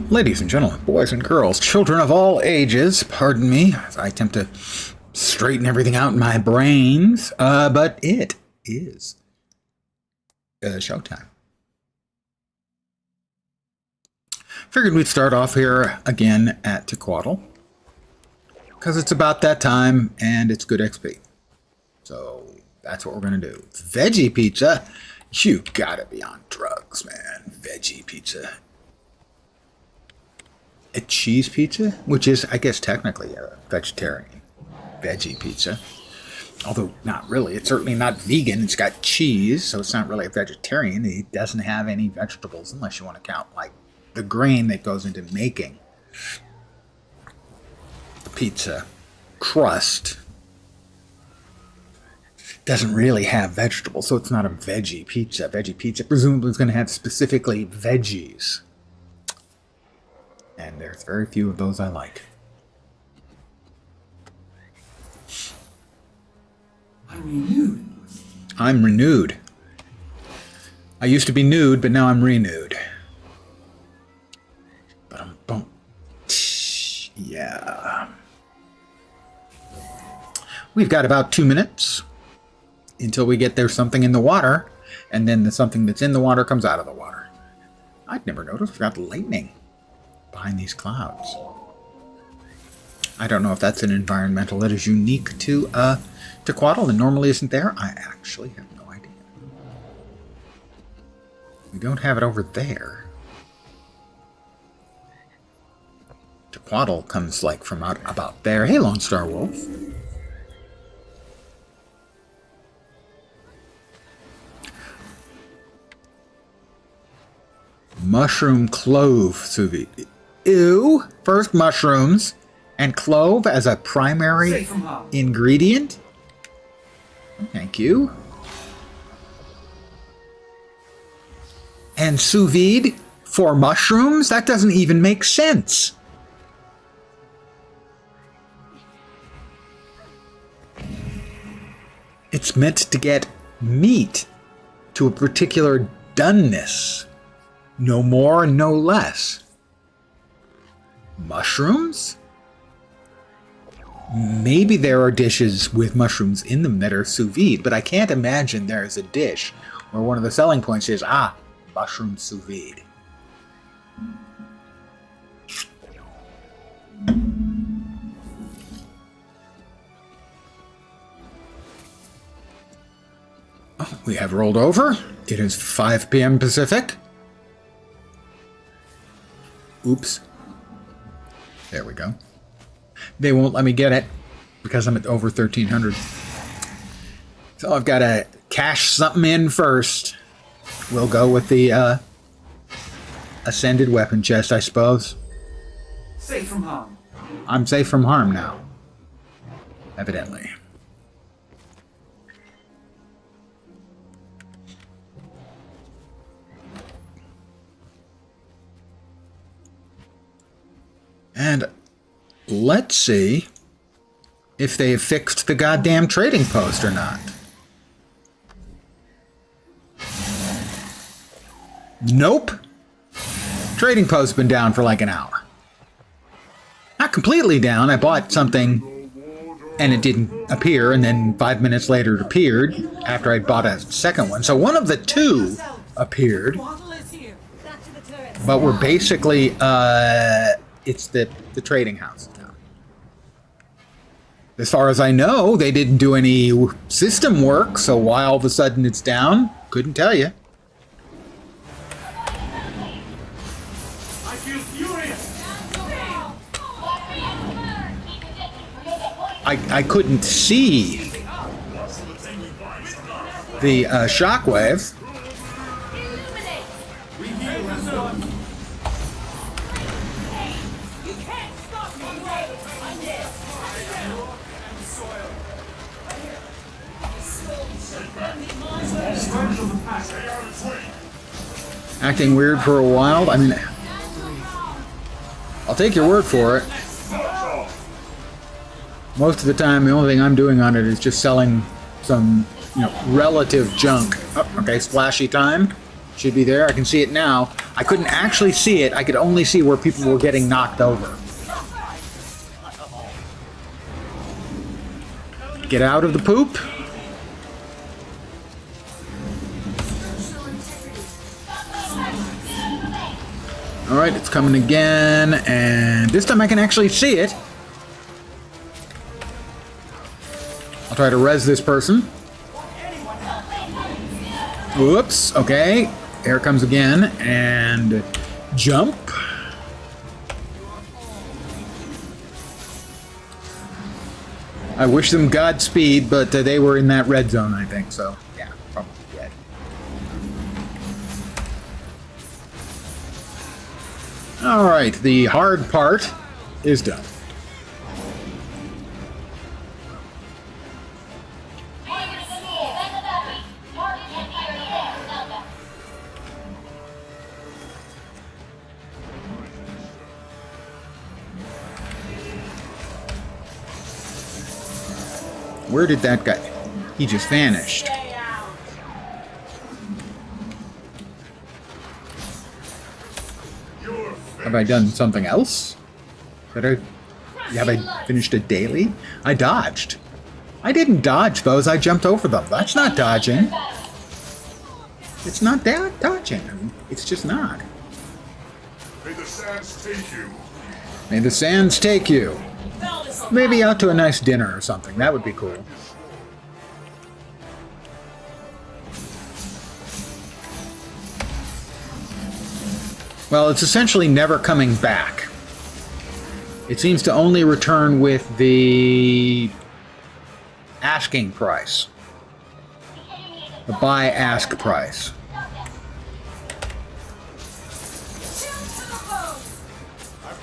Ladies and gentlemen, boys and girls, children of all ages, pardon me as I attempt to straighten everything out in my brains, but it is showtime. Figured we'd start off here again at Tequatl, because it's about that time and it's good XP. So that's what we're going to do. Veggie pizza? You gotta be on drugs, man. Veggie pizza. A cheese pizza, which is, I guess, technically a vegetarian veggie pizza. Although, not really. It's certainly not vegan. It's got cheese, so it's not really a vegetarian. It doesn't have any vegetables, unless you want to count, like, the grain that goes into making the pizza crust. Doesn't really have vegetables, so it's not a veggie pizza. Veggie pizza presumably is going to have specifically veggies. And there's very few of those I like. I'm renewed. I used to be nude, but now I'm renewed. But yeah. We've got about 2 minutes until we get there's something in the water, and then the something that's in the water comes out of the water. I'd never noticed we got lightning behind these clouds. I don't know if that's an environmental that is unique to Tequatl and normally isn't there. I actually have no idea. We don't have it over there. Tequatl comes like from out about there. Hey, Lone Star Wolf. Mushroom clove sous vide. Ew. First mushrooms and clove as a primary ingredient. Thank you. And sous vide for mushrooms? That doesn't even make sense. It's meant to get meat to a particular doneness. No more and no less. Mushrooms? Maybe there are dishes with mushrooms in them that are sous vide, but I can't imagine there is a dish where one of the selling points is, mushroom sous vide. Oh, we have rolled over. It is 5 p.m. Pacific. Oops. There we go. They won't let me get it because I'm at over 1,300. So I've got to cash something in first. We'll go with the ascended weapon chest, I suppose. Safe from harm. I'm safe from harm now. Evidently. And let's see if they have fixed the goddamn trading post or not. Nope. Trading post's been down for like an hour. Not completely down. I bought something and it didn't appear, and then 5 minutes later it appeared after I'd bought a second one. So one of the two appeared. But we're basically, it's the trading house now. As far as I know, they didn't do any system work, so why all of a sudden it's down, couldn't tell you. I feel furious. I couldn't see the shockwave. Acting weird for a while. I mean, I'll take your word for it. Most of the time, the only thing I'm doing on it is just selling some, relative junk. Oh, okay, splashy time. Should be there. I can see it now. I couldn't actually see it. I could only see where people were getting knocked over. Get out of the poop. Alright, it's coming again, and this time I can actually see it. I'll try to res this person. Whoops, okay. Here it comes again, and jump. I wish them Godspeed, but they were in that red zone, I think, so yeah, probably dead. Alright, the hard part is done. Where did that guy? He just vanished. Have I done something else? Have I finished a daily? I dodged. I didn't dodge those, I jumped over them. That's not dodging. It's not that dodging. I mean, it's just not. May the sands take you. May the sands take you. Maybe out to a nice dinner or something. That would be cool. Well, it's essentially never coming back. It seems to only return with the asking price. The buy-ask price. I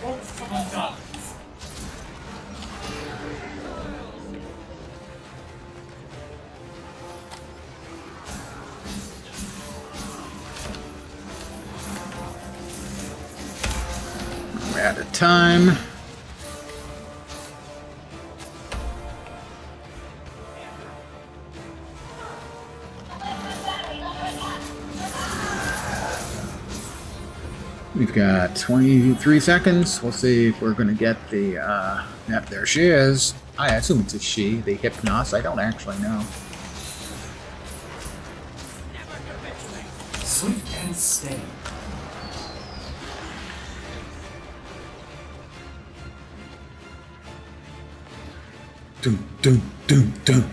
won't come undone. We're out of time. We've got 23 seconds. We'll see if we're going to get the, yep, there she is. I assume it's a she, the Hypnos. I don't actually know. Sweet and steady. Dum, dum, dum, dum.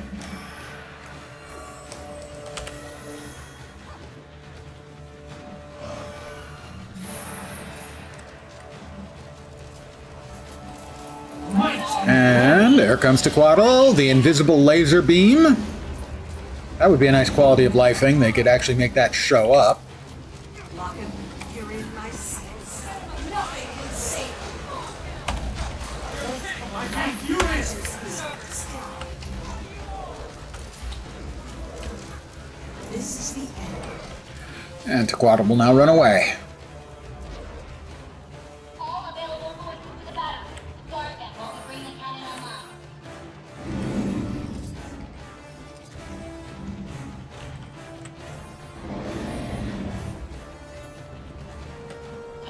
And there comes Tequatl, the invisible laser beam. That would be a nice quality of life thing. They could actually make that show up. Locken, you're in my sights. Nothing can save you. I'm furious. This is the end. And Tequatl will now run away. All available forces to the battle. Guard them while we bring the cannon online.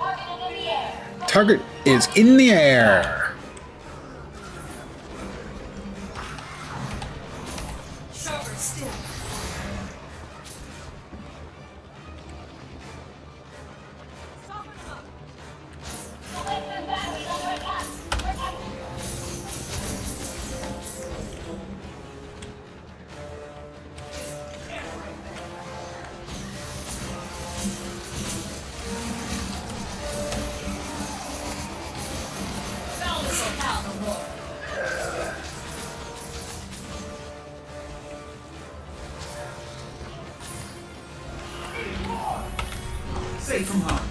Target is in the air. Target is in the air. Sharper still. Selective batteries under attack. Protect them. Safe from harm.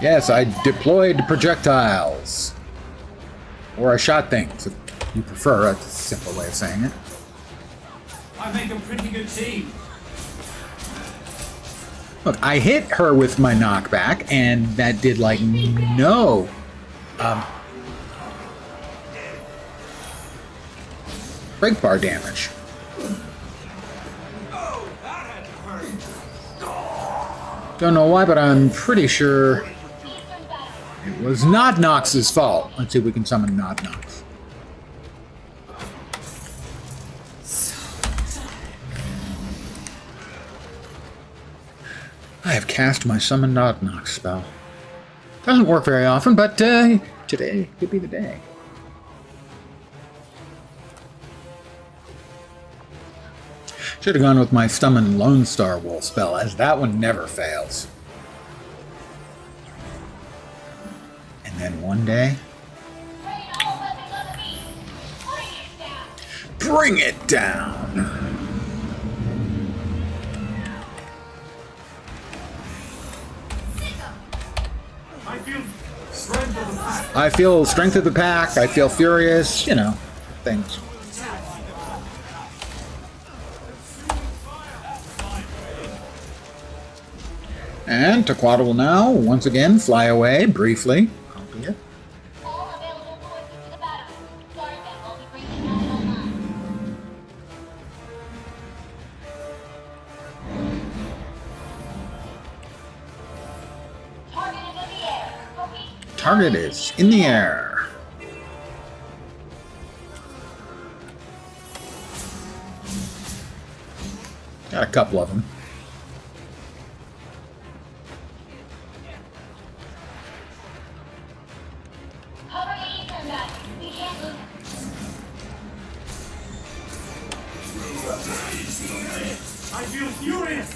Yes, I deployed projectiles. Or I shot things, if you prefer. That's a simple way of saying it. I make a pretty good team. Look, I hit her with my knockback, and that did, like, no. Break bar damage. Oh, that Don't know why, but I'm pretty sure Eastern battle. it was not Nox's fault. Let's see if we can summon not Nox. I have cast my summon not Nox spell. Doesn't work very often, but today could be the day. Should have gone with my summon Lone Star Wolf spell, as that one never fails. And then one day, Train all weapons on the beast. Bring it down. bring it down. I feel strength of the pack. I feel strength of the pack, I feel furious, you know, things. And Tequata will now, once again, fly away, briefly. Albeit. All available forces to the battle. Guard them while we bring the cannon online. Target is in the air. Repeat. Target is in the air. Got a couple of them. Cover the eastern battle. We can't lose. I feel furious.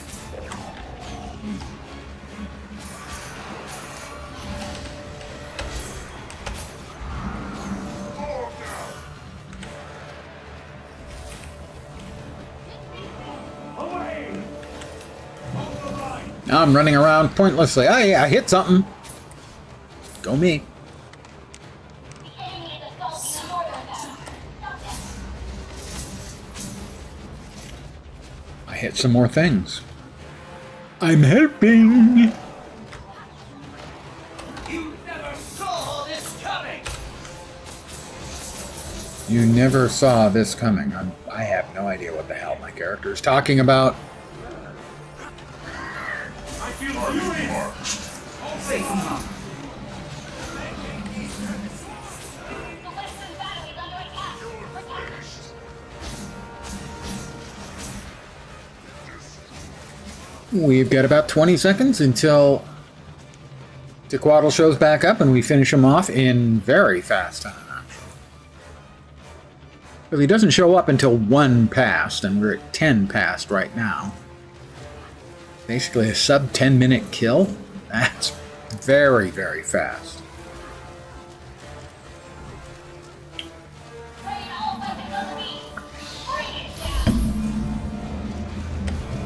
Away. Hold the line. Now I'm running around pointlessly. I hit something. Go me. The enemy is assaulting the northern battle. Stop them. I hit some more things. I'm helping. You never saw this coming. You never saw this coming. I have no idea what the hell my character is talking about. I feel furious. Safe from harm. The western battle is under attack. Protect. We've got about 20 seconds until Tequatl shows back up and we finish him off in very fast time. If he doesn't show up until 1 past, and we're at 10 past right now. Basically a sub 10-minute kill. That's very, very fast. Train all weapons on the beast. Bring it down.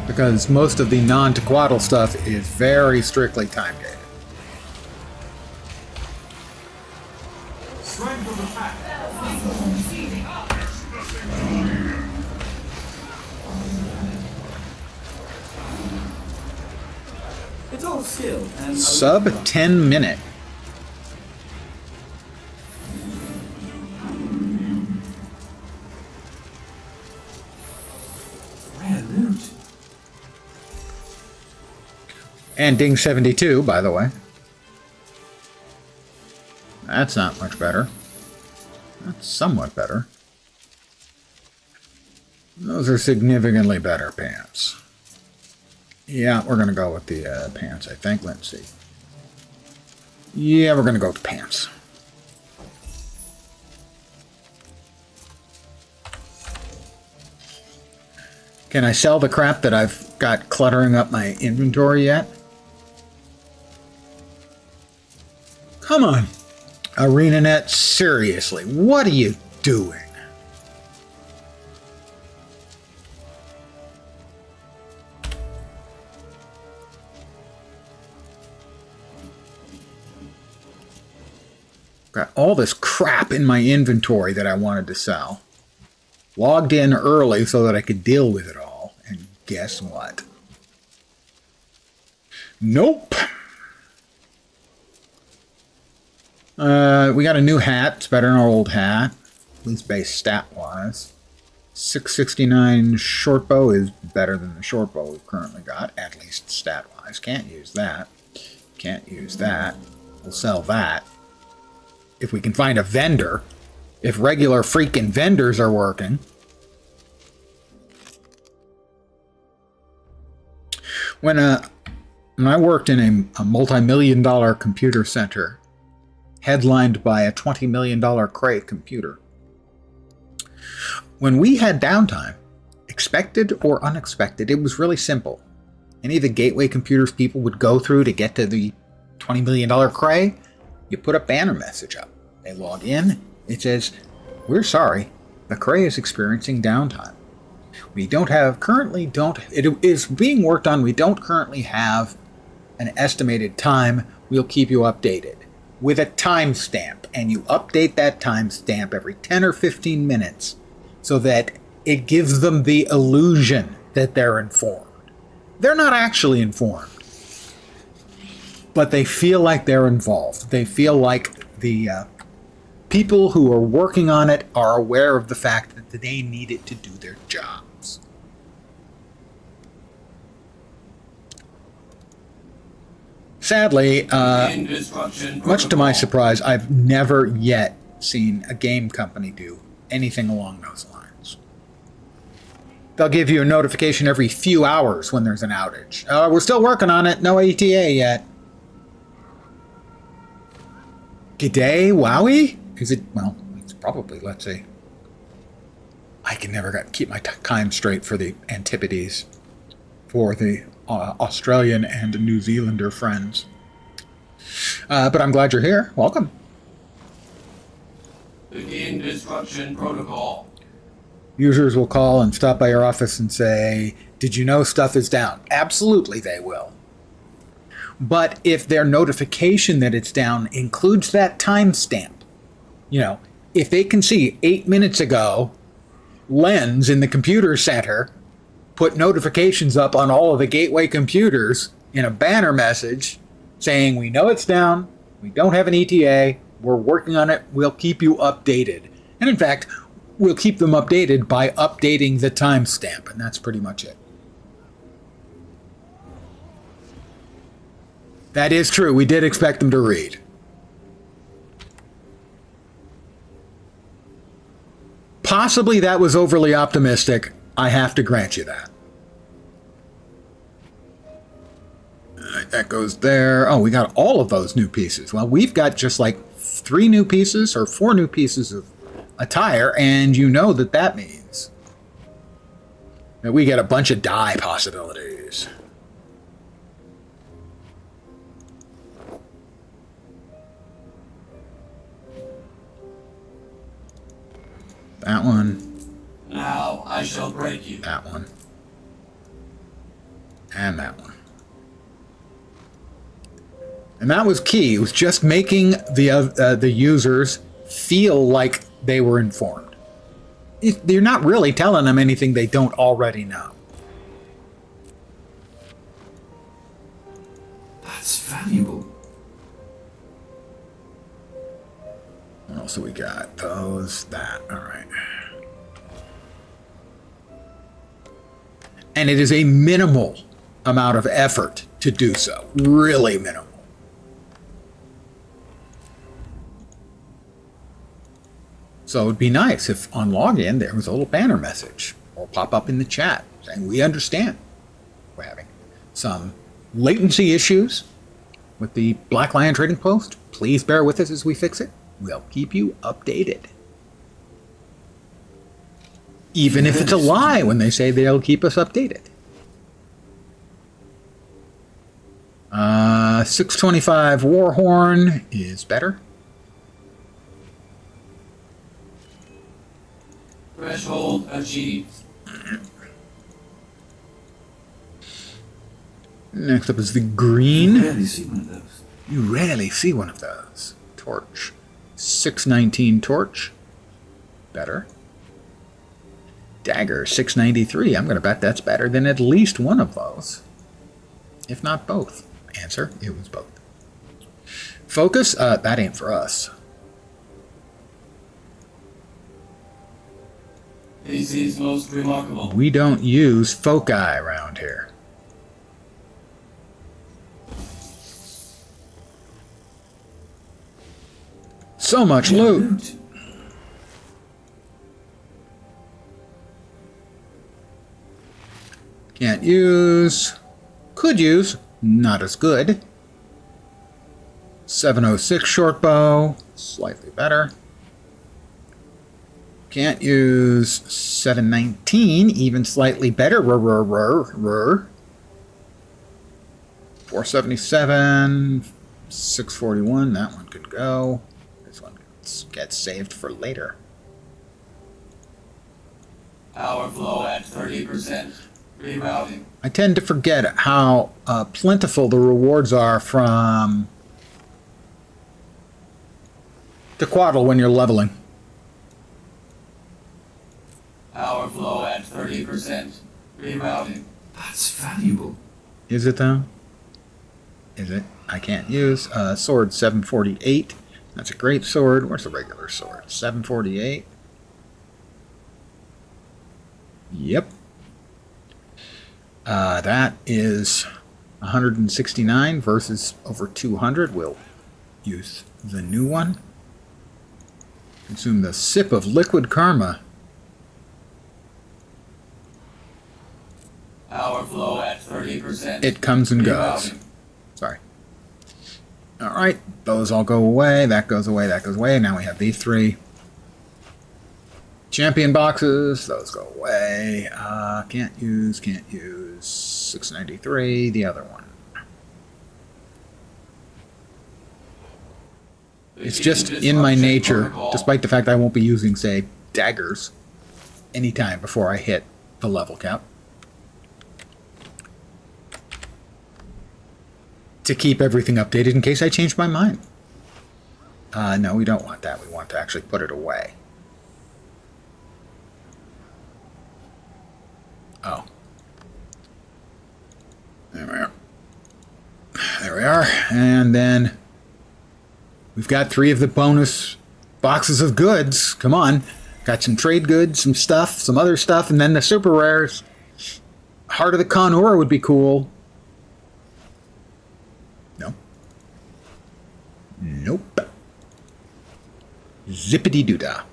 Because most of the non-Tequatl stuff is very strictly time-gated. Strength of the pack. It's all skill and Sub 10 minute. rare loot. And Ding 72, by the way. That's not much better. That's somewhat better. Those are significantly better pants. Yeah, we're going to go with the pants, I think. Let's see. Yeah, we're going to go with the pants. Can I sell the crap that I've got cluttering up my inventory yet? Come on. ArenaNet, seriously, what are you doing? Got all this crap in my inventory that I wanted to sell. Logged in early so that I could deal with it all. And guess what? Nope. We got a new hat. It's better than our old hat. At least base stat-wise. 669 short bow is better than the short bow we've currently got, at least stat-wise. Can't use that. Can't use that. We'll sell that. If we can find a vendor. If regular freaking vendors are working. When I worked in a multi-million-dollar computer center, headlined by a $20 million Cray computer, when we had downtime, expected or unexpected, it was really simple. Any of the gateway computers people would go through to get to the $20 million Cray, you put a banner message up. They log in, it says, "We're sorry, the Cray is experiencing downtime. We it is being worked on, we don't currently have an estimated time, we'll keep you updated." With a timestamp, and you update that timestamp every 10 or 15 minutes so that it gives them the illusion that they're informed. They're not actually informed, but they feel like they're involved. They feel like the people who are working on it are aware of the fact that they need it to do their jobs. Sadly, much to my surprise, I've never yet seen a game company do anything along those lines. They'll give you a notification every few hours when there's an outage. We're still working on it, no ETA yet. G'day, wowie? Is it, well, it's probably, let's see. I can never keep my time straight for the Antipodes, for the Australian and New Zealander friends. But I'm glad you're here. Welcome. Begin destruction protocol. Users will call and stop by your office and say, "Did you know stuff is down?" Absolutely they will. But if their notification that it's down includes that timestamp, if they can see 8 minutes ago, Lens in the computer center put notifications up on all of the gateway computers in a banner message saying, "We know it's down, we don't have an ETA, we're working on it, we'll keep you updated." And in fact, we'll keep them updated by updating the timestamp, and that's pretty much it. That is true, we did expect them to read. Possibly that was overly optimistic. I have to grant you that. Alright, that goes there. Oh, we got all of those new pieces. Well, we've got just like 3 new pieces or 4 new pieces of attire, and you know that means that we get a bunch of dye possibilities. That one. Now I shall break you. That one. And that one. And that was key. It was just making the users feel like they were informed. You're not really telling them anything they don't already know. That's valuable. What else do we got? Those, that. All right. And it is a minimal amount of effort to do so. Really minimal. So it would be nice if on login there was a little banner message or pop up in the chat saying, "We understand we're having some latency issues with the Black Lion Trading Post. Please bear with us as we fix it. We'll keep you updated." Even if it's a lie when they say they'll keep us updated. 625 Warhorn is better. Threshold achieved. Next up is the green. Rarely see one of those. You rarely see one of those. Torch. 619 torch. Better. Dagger, 693. I'm going to bet that's better than at least one of those. If not both. Answer, it was both. Focus, that ain't for us. PC's most remarkable. We don't use foci around here. So much loot. Can't use. Could use. Not as good. 706 short bow. Slightly better. Can't use 719. Even slightly better. 477. 641. That one could go. This one gets saved for later. Power flow at 30%. Rerouting. I tend to forget how plentiful the rewards are from Tequatl when you're leveling. Power flow at 30%. Rerouting. That's valuable. Is it though? Is it? I can't use. Sword 748. That's a great sword. Where's the regular sword? 748. Yep. That is 169 versus over 200. We'll use the new one. Consume the sip of liquid karma. Power flow at 30%. It comes and goes. Rerouting. Sorry. Alright, those all go away. That goes away, that goes away. Now we have these three. Champion boxes, those go away. Can't use. 693, the other one. It's just in my nature, despite the fact I won't be using, say, daggers anytime before I hit the level cap, to keep everything updated in case I change my mind. No, we don't want that. We want to actually put it away. Oh. There we are. There we are. And then we've got 3 of the bonus boxes of goods. Come on. Got some trade goods, some stuff, some other stuff, and then the super rares. Heart of the Conur would be cool. No. Nope. Zippity-doo-dah.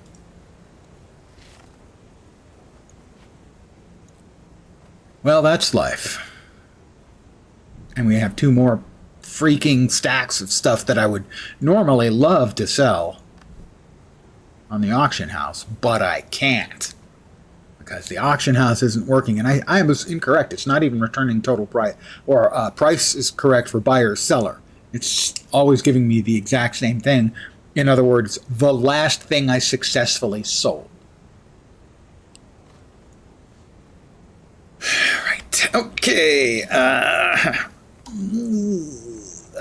Well, that's life. And we have 2 more freaking stacks of stuff that I would normally love to sell on the auction house, but I can't. Because the auction house isn't working. And I was incorrect. It's not even returning total price. Or price is correct for buyer or seller. It's always giving me the exact same thing. In other words, the last thing I successfully sold. Right. Okay.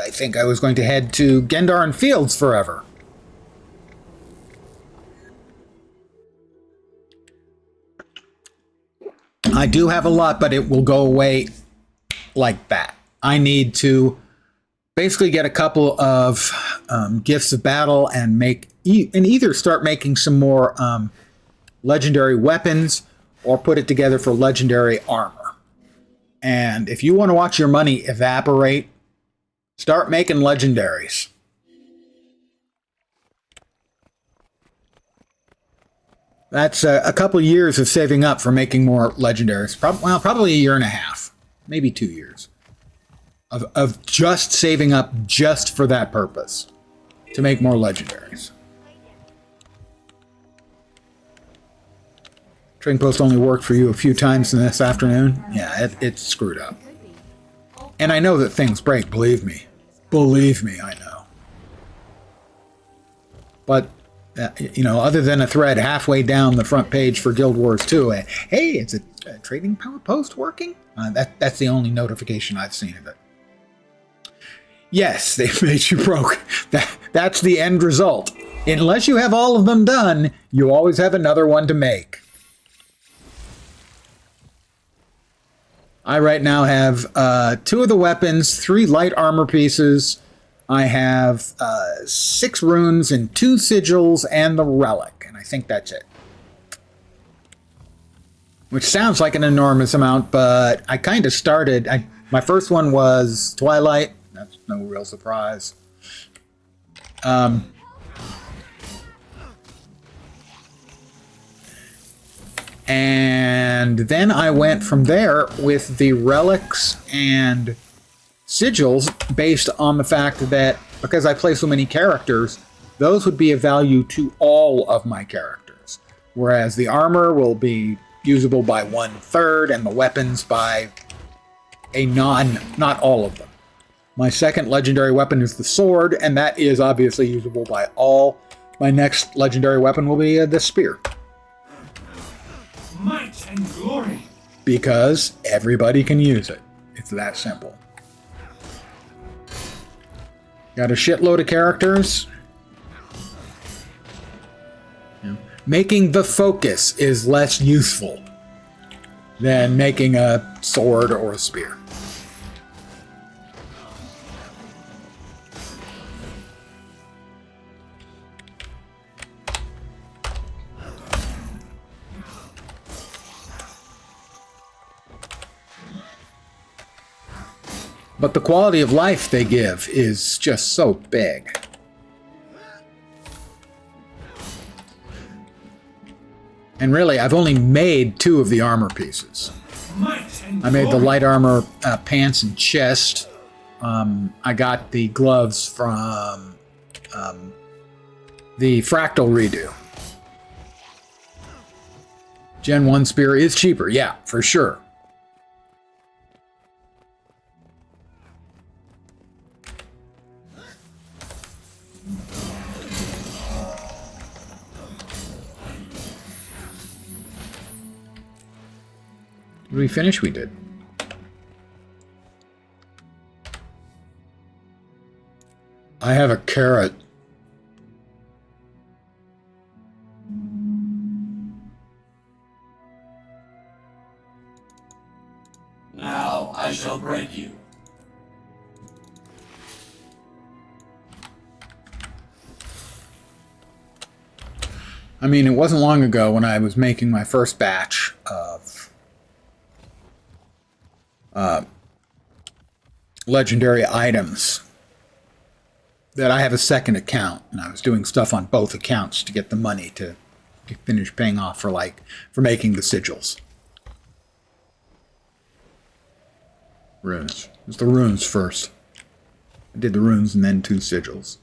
I think I was going to head to Gendarin Fields forever. I do have a lot, but it will go away like that. I need to basically get a couple of gifts of battle and either start making some more legendary weapons or put it together for legendary armor. And if you want to watch your money evaporate, start making legendaries. That's a couple years of saving up for making more legendaries. Probably a year and a half, maybe 2 years of just saving up just for that purpose, to make more legendaries. Trading post only worked for you a few times this afternoon. Yeah, it's screwed up. And I know that things break, believe me. Believe me, I know. But, other than a thread halfway down the front page for Guild Wars 2, hey, is a trading post working? That's the only notification I've seen of it. Yes, they've made you broke. That's the end result. Unless you have all of them done, you always have another one to make. I right now have 2 of the weapons, 3 light armor pieces. I have 6 runes and 2 sigils and the relic. And I think that's it. which sounds like an enormous amount, but I kind of started. My first one was Twilight. That's no real surprise. And then I went from there with the relics and sigils based on the fact that because I play so many characters, those would be of value to all of my characters. Whereas the armor will be usable by 1/3 and the weapons by a not all of them. My second legendary weapon is the sword, and that is obviously usable by all. My next legendary weapon will be the spear. Might and glory. Because everybody can use it. It's that simple. Got a shitload of characters. Making the focus is less useful than making a sword or a spear. But the quality of life they give is just so big. And really, I've only made 2 of the armor pieces. I made the light armor pants and chest. I got the gloves from the Fractal redo. Gen 1 spear is cheaper, yeah, for sure. Did we finish? We did. I have a carrot. Now I shall break you. I mean, it wasn't long ago when I was making my first batch of legendary items that I have a second account, and I was doing stuff on both accounts to get the money to finish paying off for making the sigils. Runes. It was the runes first. I did the runes and then 2 sigils.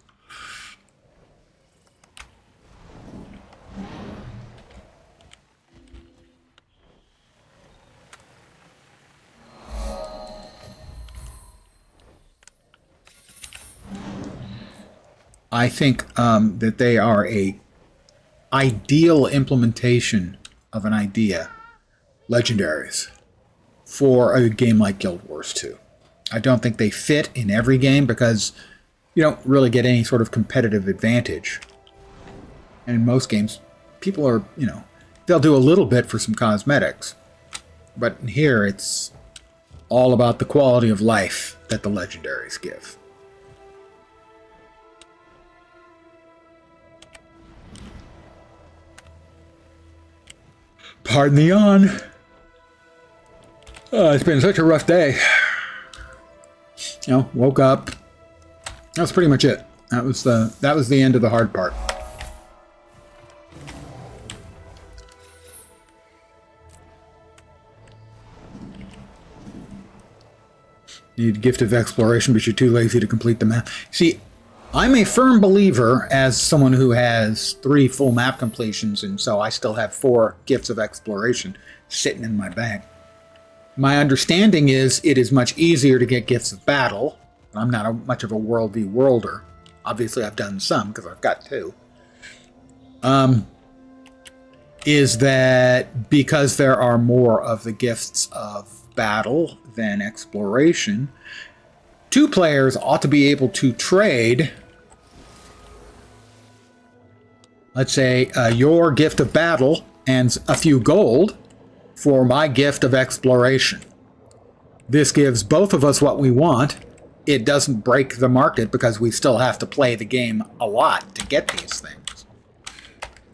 I think that they are a ideal implementation of an idea, legendaries, for a game like Guild Wars 2. I don't think they fit in every game because you don't really get any sort of competitive advantage. And in most games, people are, they'll do a little bit for some cosmetics. But here, it's all about the quality of life that the legendaries give. Pardon the yawn. It's been such a rough day. Woke up. That was pretty much it. That was the end of the hard part. Need Gift of Exploration, but you're too lazy to complete the map. See, I'm a firm believer, as someone who has 3 full map completions, and so I still have 4 Gifts of Exploration sitting in my bag. My understanding is it is much easier to get Gifts of Battle. I'm not much of a World v. Worlder. Obviously, I've done some, because I've got 2. Is that because there are more of the Gifts of Battle than Exploration, 2 players ought to be able to trade, let's say, your Gift of Battle and a few gold for my Gift of Exploration. This gives both of us what we want. It doesn't break the market because we still have to play the game a lot to get these things.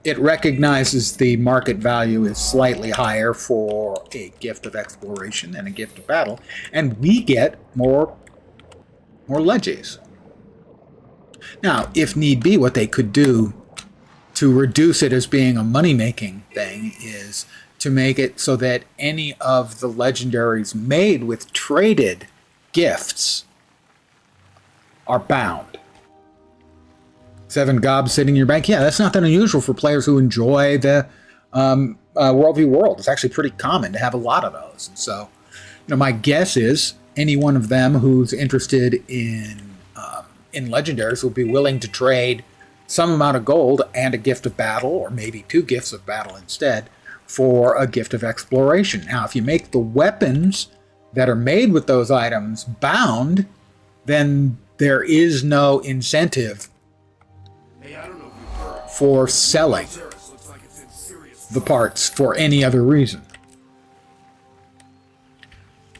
it recognizes the market value is slightly higher for a gift of exploration than a gift of battle, and we get more leges. Now, if need be, what they could do to reduce it as being a money-making thing is to make it so that any of the legendaries made with traded gifts are bound. 7 gobs sitting in your bank. Yeah, that's not that unusual for players who enjoy the World v. World. It's actually pretty common to have a lot of those. And so, my guess is any one of them who's interested in legendaries will be willing to trade some amount of gold and a gift of battle, or maybe 2 gifts of battle instead, for a gift of exploration. Now, if you make the weapons that are made with those items bound, then there is no incentive for selling the parts for any other reason.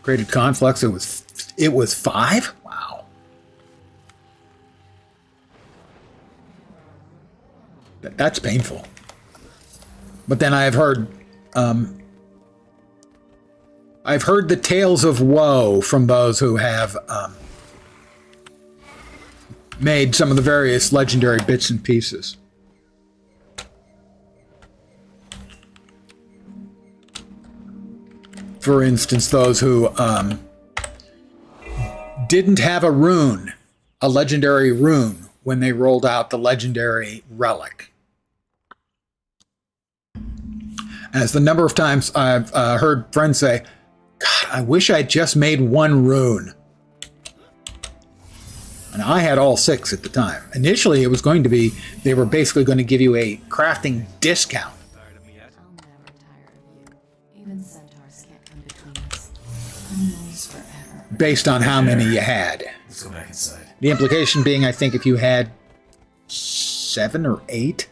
Created conflicts. It was 5? Wow. That's painful. But then I've heard the tales of woe from those who have made some of the various legendary bits and pieces. For instance, those who didn't have a rune, a legendary rune, when they rolled out the legendary relic. As the number of times I've heard friends say, God, I wish I'd just made 1 rune. And I had all 6 at the time. Initially, it was going to be, they were basically going to give you a crafting discount. Based on how many you had. Let's go back inside. The implication being, I think, if you had 7 or 8,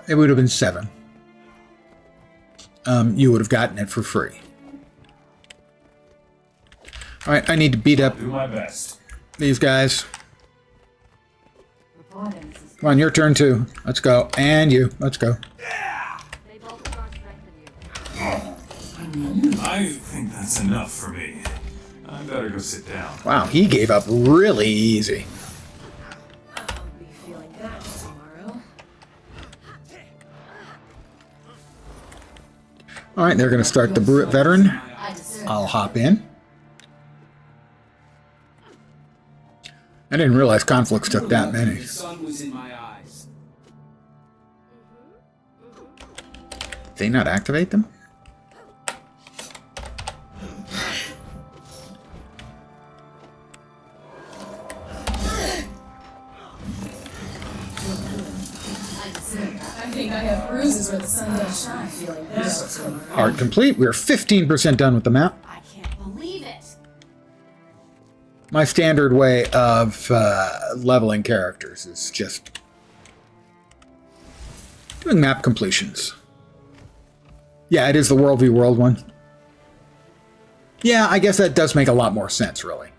it would have been 7. You would have gotten it for free. All right, I need to beat up Do my best. these guys. Come on, your turn too. Let's go. And you. Let's go. They both are strengthened you. I think that's enough for me. I better go sit down. Wow, he gave up really easy. I'll be feeling that tomorrow. All right, they're going to start the veteran. I deserve I'll hop in. I didn't realize conflicts took that many. The sun was in my eyes. Did they not activate them? I think I have bruises where the sun does shine. Feeling that tomorrow. Art complete. We're 15% done with the map. I can't believe it. My standard way of leveling characters is just doing map completions. Yeah, it is the World v. World one. Yeah, I guess that does make a lot more sense, really.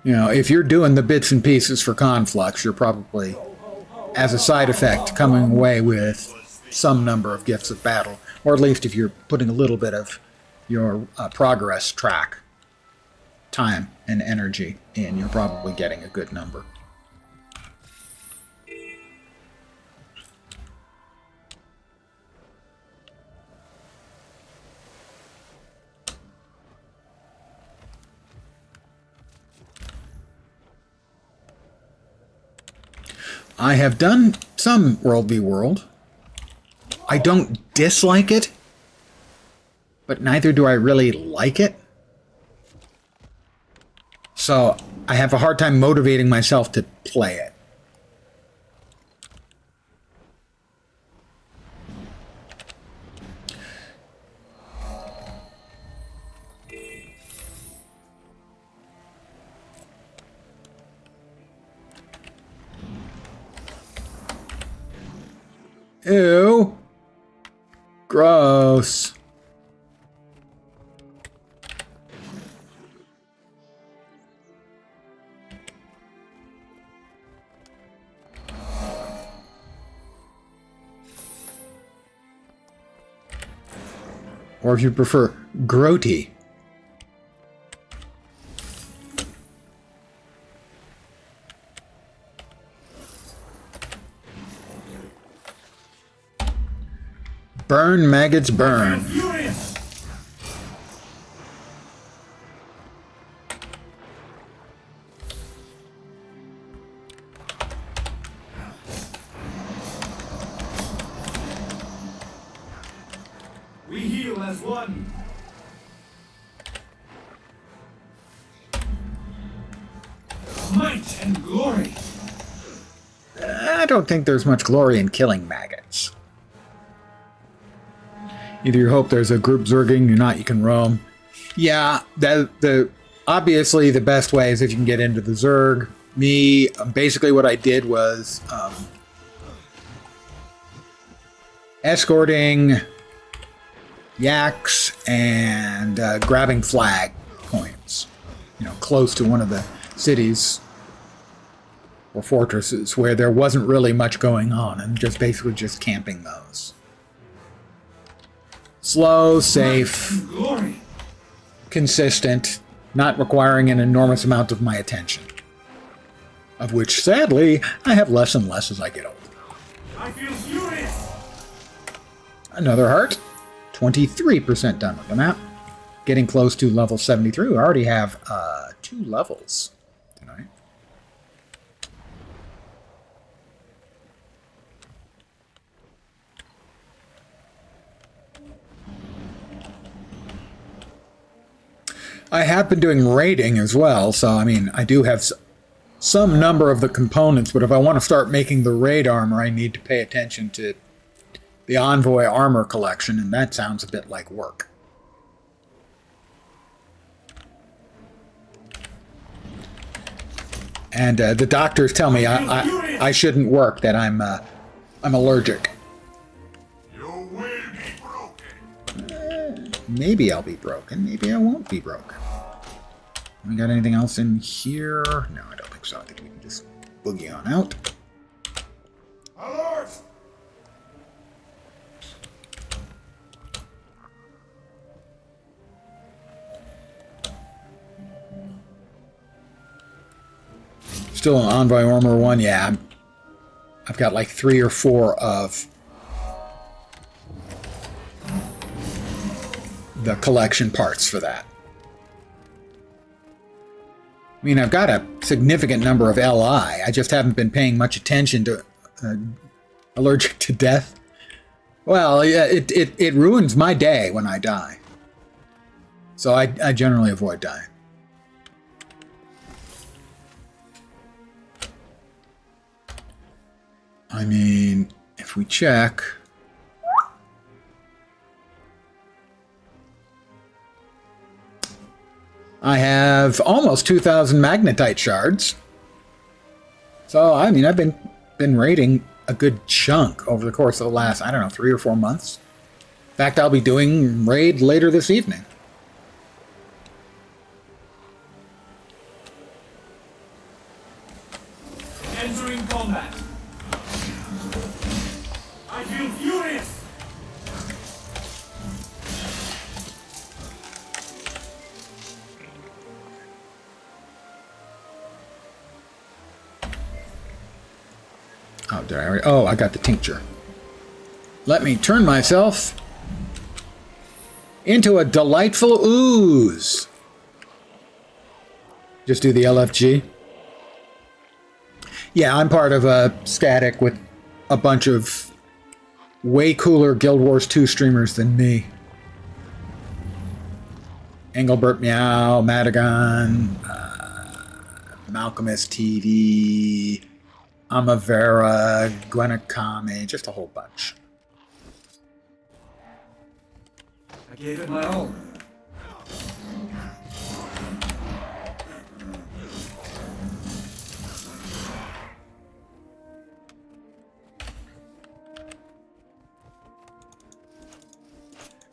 You know, if you're doing the bits and pieces for Conflux, you're probably, as a side effect, coming away with some number of gifts of battle, or at least if you're putting a little bit of your progress track, time and energy in, you're probably getting a good number. I have done some World v. World. I don't dislike it, but neither do I really like it. So I have a hard time motivating myself to play it. Ew. Gross. Or if you prefer, grody. Burn, maggots, burn. Furious! We heal as one. Might and glory. I don't think there's much glory in killing maggots. Either you hope there's a group zerging, you're not, you can roam. Yeah, obviously the best way is if you can get into the zerg. Me, basically what I did was escorting yaks and grabbing flag points, close to one of the cities or fortresses where there wasn't really much going on, and basically just camping those. Slow, safe, Glory. consistent, not requiring an enormous amount of my attention. Of which, sadly, I have less and less as I get older. I feel furious. Another heart. 23% done with the map. Getting close to level 73. We already have 2 levels tonight. I have been doing raiding as well, so I do have some number of the components, but if I want to start making the raid armor, I need to pay attention to the Envoy armor collection, and that sounds a bit like work. And the doctors tell me I shouldn't work, that I'm allergic. You will be broken. Maybe I'll be broken. Maybe I won't be broken. We got anything else in here? No, I don't think so. I think we can just boogie on out. Alert! Still an Envoy Armor 1? Yeah. I've got like 3 or 4 of the collection parts for that. I've got a significant number of LI. I just haven't been paying much attention to allergic to death. Well, yeah, it ruins my day when I die. So I generally avoid dying. If we check... I have almost 2,000 magnetite shards. So, I've been raiding a good chunk over the course of the last, 3 or 4 months. In fact, I'll be doing raid later this evening. Entering combat. I feel furious. Oh, did I already? Oh, I got the tincture. Let me turn myself into a delightful ooze. Just do the LFG. Yeah, I'm part of a static with a bunch of way cooler Guild Wars 2 streamers than me. Engelbert Meow, Madagon, Malcolmus TV, Amavera, Gwenakame, just a whole bunch. I gave it my all.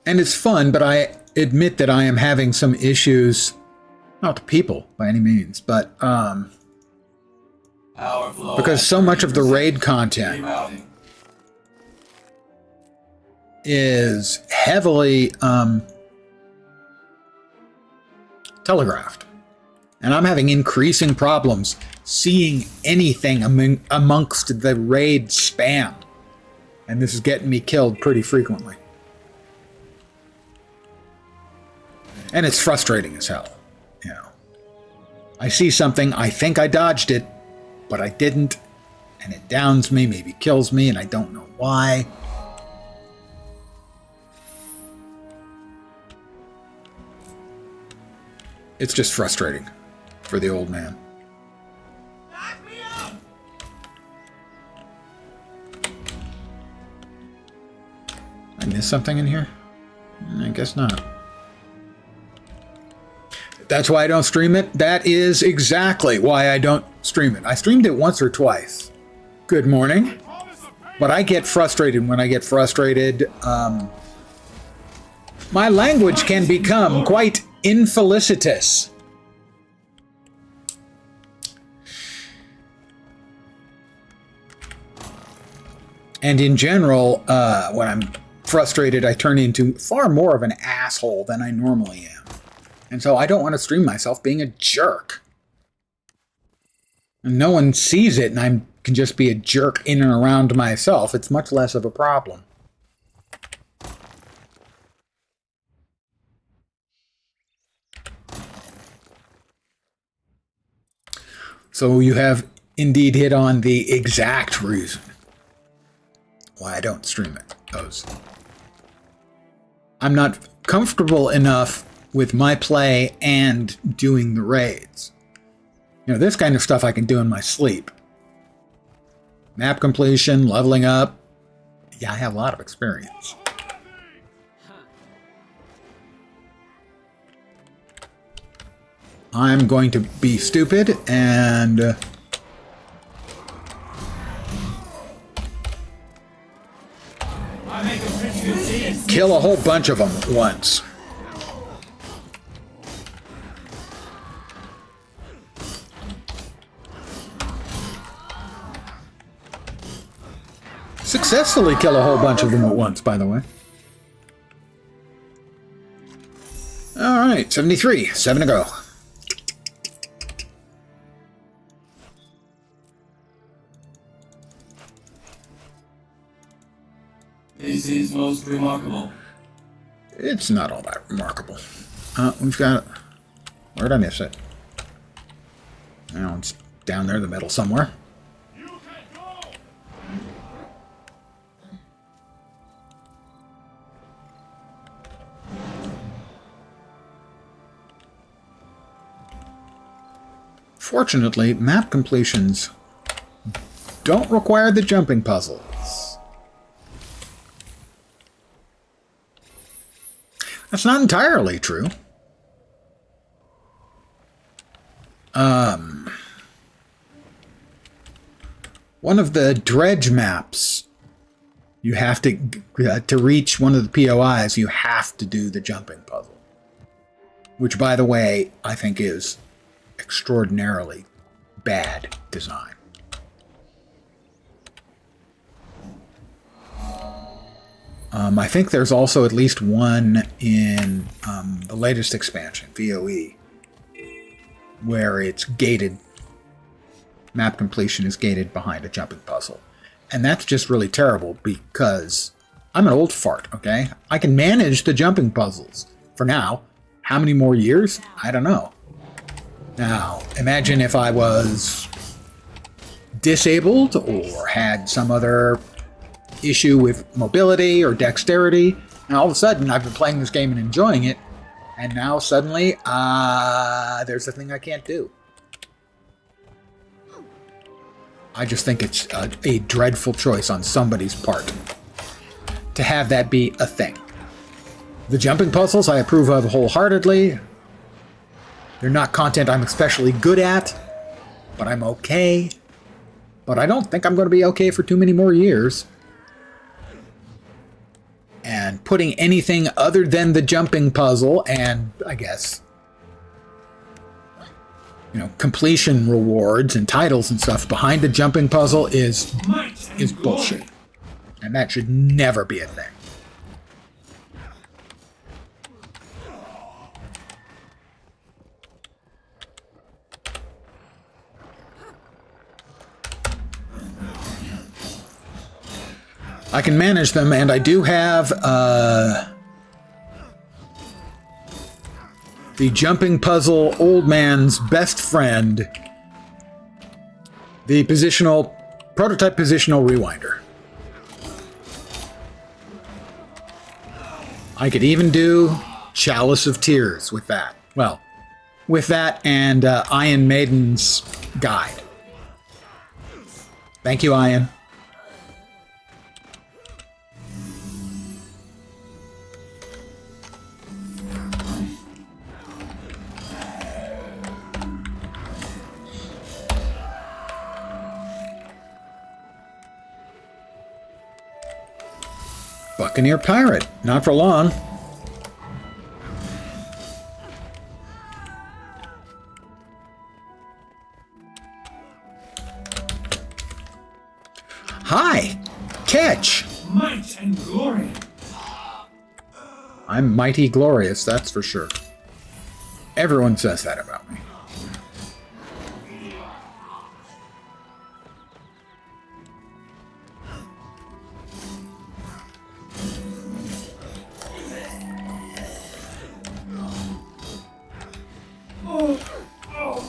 And it's fun, but I admit that I am having some issues, not the people by any means, but because so much of the raid content is heavily telegraphed. And I'm having increasing problems seeing anything amongst the raid spam. And this is getting me killed pretty frequently. And it's frustrating as hell, you know. I see something, I think I dodged it, but I didn't, and it downs me, maybe kills me, and I don't know why. It's just frustrating for the old man. I missed something in here? I guess not. That's why I don't stream it. That is exactly why I don't stream it. I streamed it once or twice. Good morning. But I get frustrated. When I get frustrated, my language can become quite infelicitous. And in general, when I'm frustrated, I turn into far more of an asshole than I normally am. And so I don't want to stream myself being a jerk. And no one sees it, and I can just be a jerk in and around myself. It's much less of a problem. So you have indeed hit on the exact reason why I don't stream it. I'm not comfortable enough with my play and doing the raids. You know, this kind of stuff I can do in my sleep. Map completion, leveling up. Yeah, I have a lot of experience. I'm going to be stupid and kill a whole bunch of them at once. Successfully kill a whole bunch of them at once, by the way. All right, 73, 7 to go. This is most remarkable. It's not all that remarkable. We've got... Where'd I miss it? Now it's down there in the middle somewhere. Fortunately, map completions don't require the jumping puzzles. That's not entirely true. One of the dredge maps, you have to reach one of the POIs, you have to do the jumping puzzle. Which, by the way, I think is extraordinarily bad design. I think there's also at least one in the latest expansion, VOE, where it's gated. Map completion is gated behind a jumping puzzle. And that's just really terrible because I'm an old fart, okay? I can manage the jumping puzzles for now. How many more years? I don't know. Now, imagine if I was disabled or had some other issue with mobility or dexterity, and all of a sudden I've been playing this game and enjoying it, and now suddenly there's a thing I can't do. I just think it's a dreadful choice on somebody's part to have that be a thing. The jumping puzzles I approve of wholeheartedly. They're not content I'm especially good at, but I'm okay. But I don't think I'm going to be okay for too many more years. And putting anything other than the jumping puzzle and, I guess, you know, completion rewards and titles and stuff behind the jumping puzzle is bullshit. And that should never be a thing. I can manage them, and I do have the jumping puzzle old man's best friend, the prototype positional rewinder. I could even do Chalice of Tears with that. Well, with that and Iron Maiden's Guide. Thank you, Ian. Buccaneer Pirate. Not for long. Hi! Catch! Might and glory. I'm mighty glorious, that's for sure. Everyone says that about me.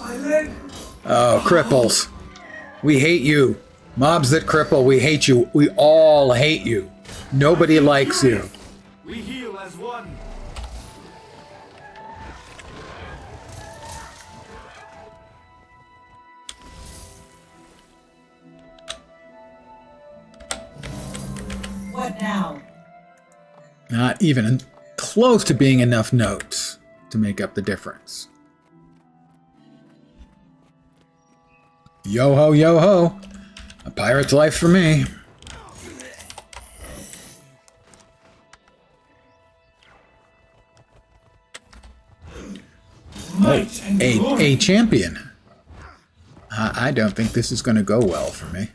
My leg. Oh, cripples. We hate you. Mobs that cripple, we hate you. We all hate you. Nobody likes you. We heal as one. What now? Not even close to being enough notes to make up the difference. Yo ho, yo ho. A pirate's life for me. Might and glory. A champion. I don't think this is going to go well for me.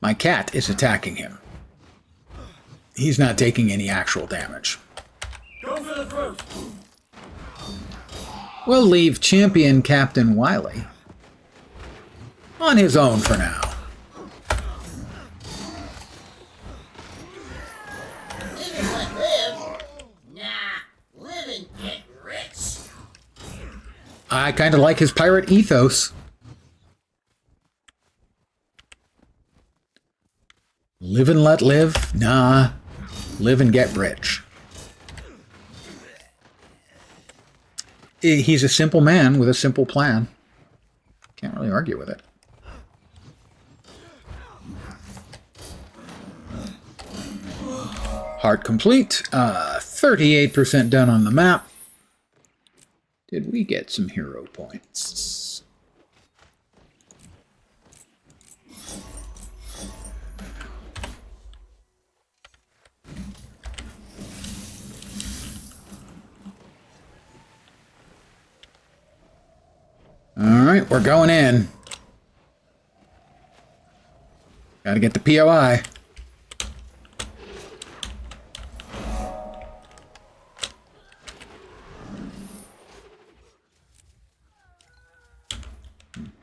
My cat is attacking him. He's not taking any actual damage. Go for the throat. We'll leave champion Captain Wily on his own for now. Live and let live? Nah, live and get rich. I kind of like his pirate ethos. Live and let live? Nah, live and get rich. He's a simple man with a simple plan. Can't really argue with it. Heart complete. 38% done on the map. Did we get some hero points? All right, we're going in. Gotta get the POI.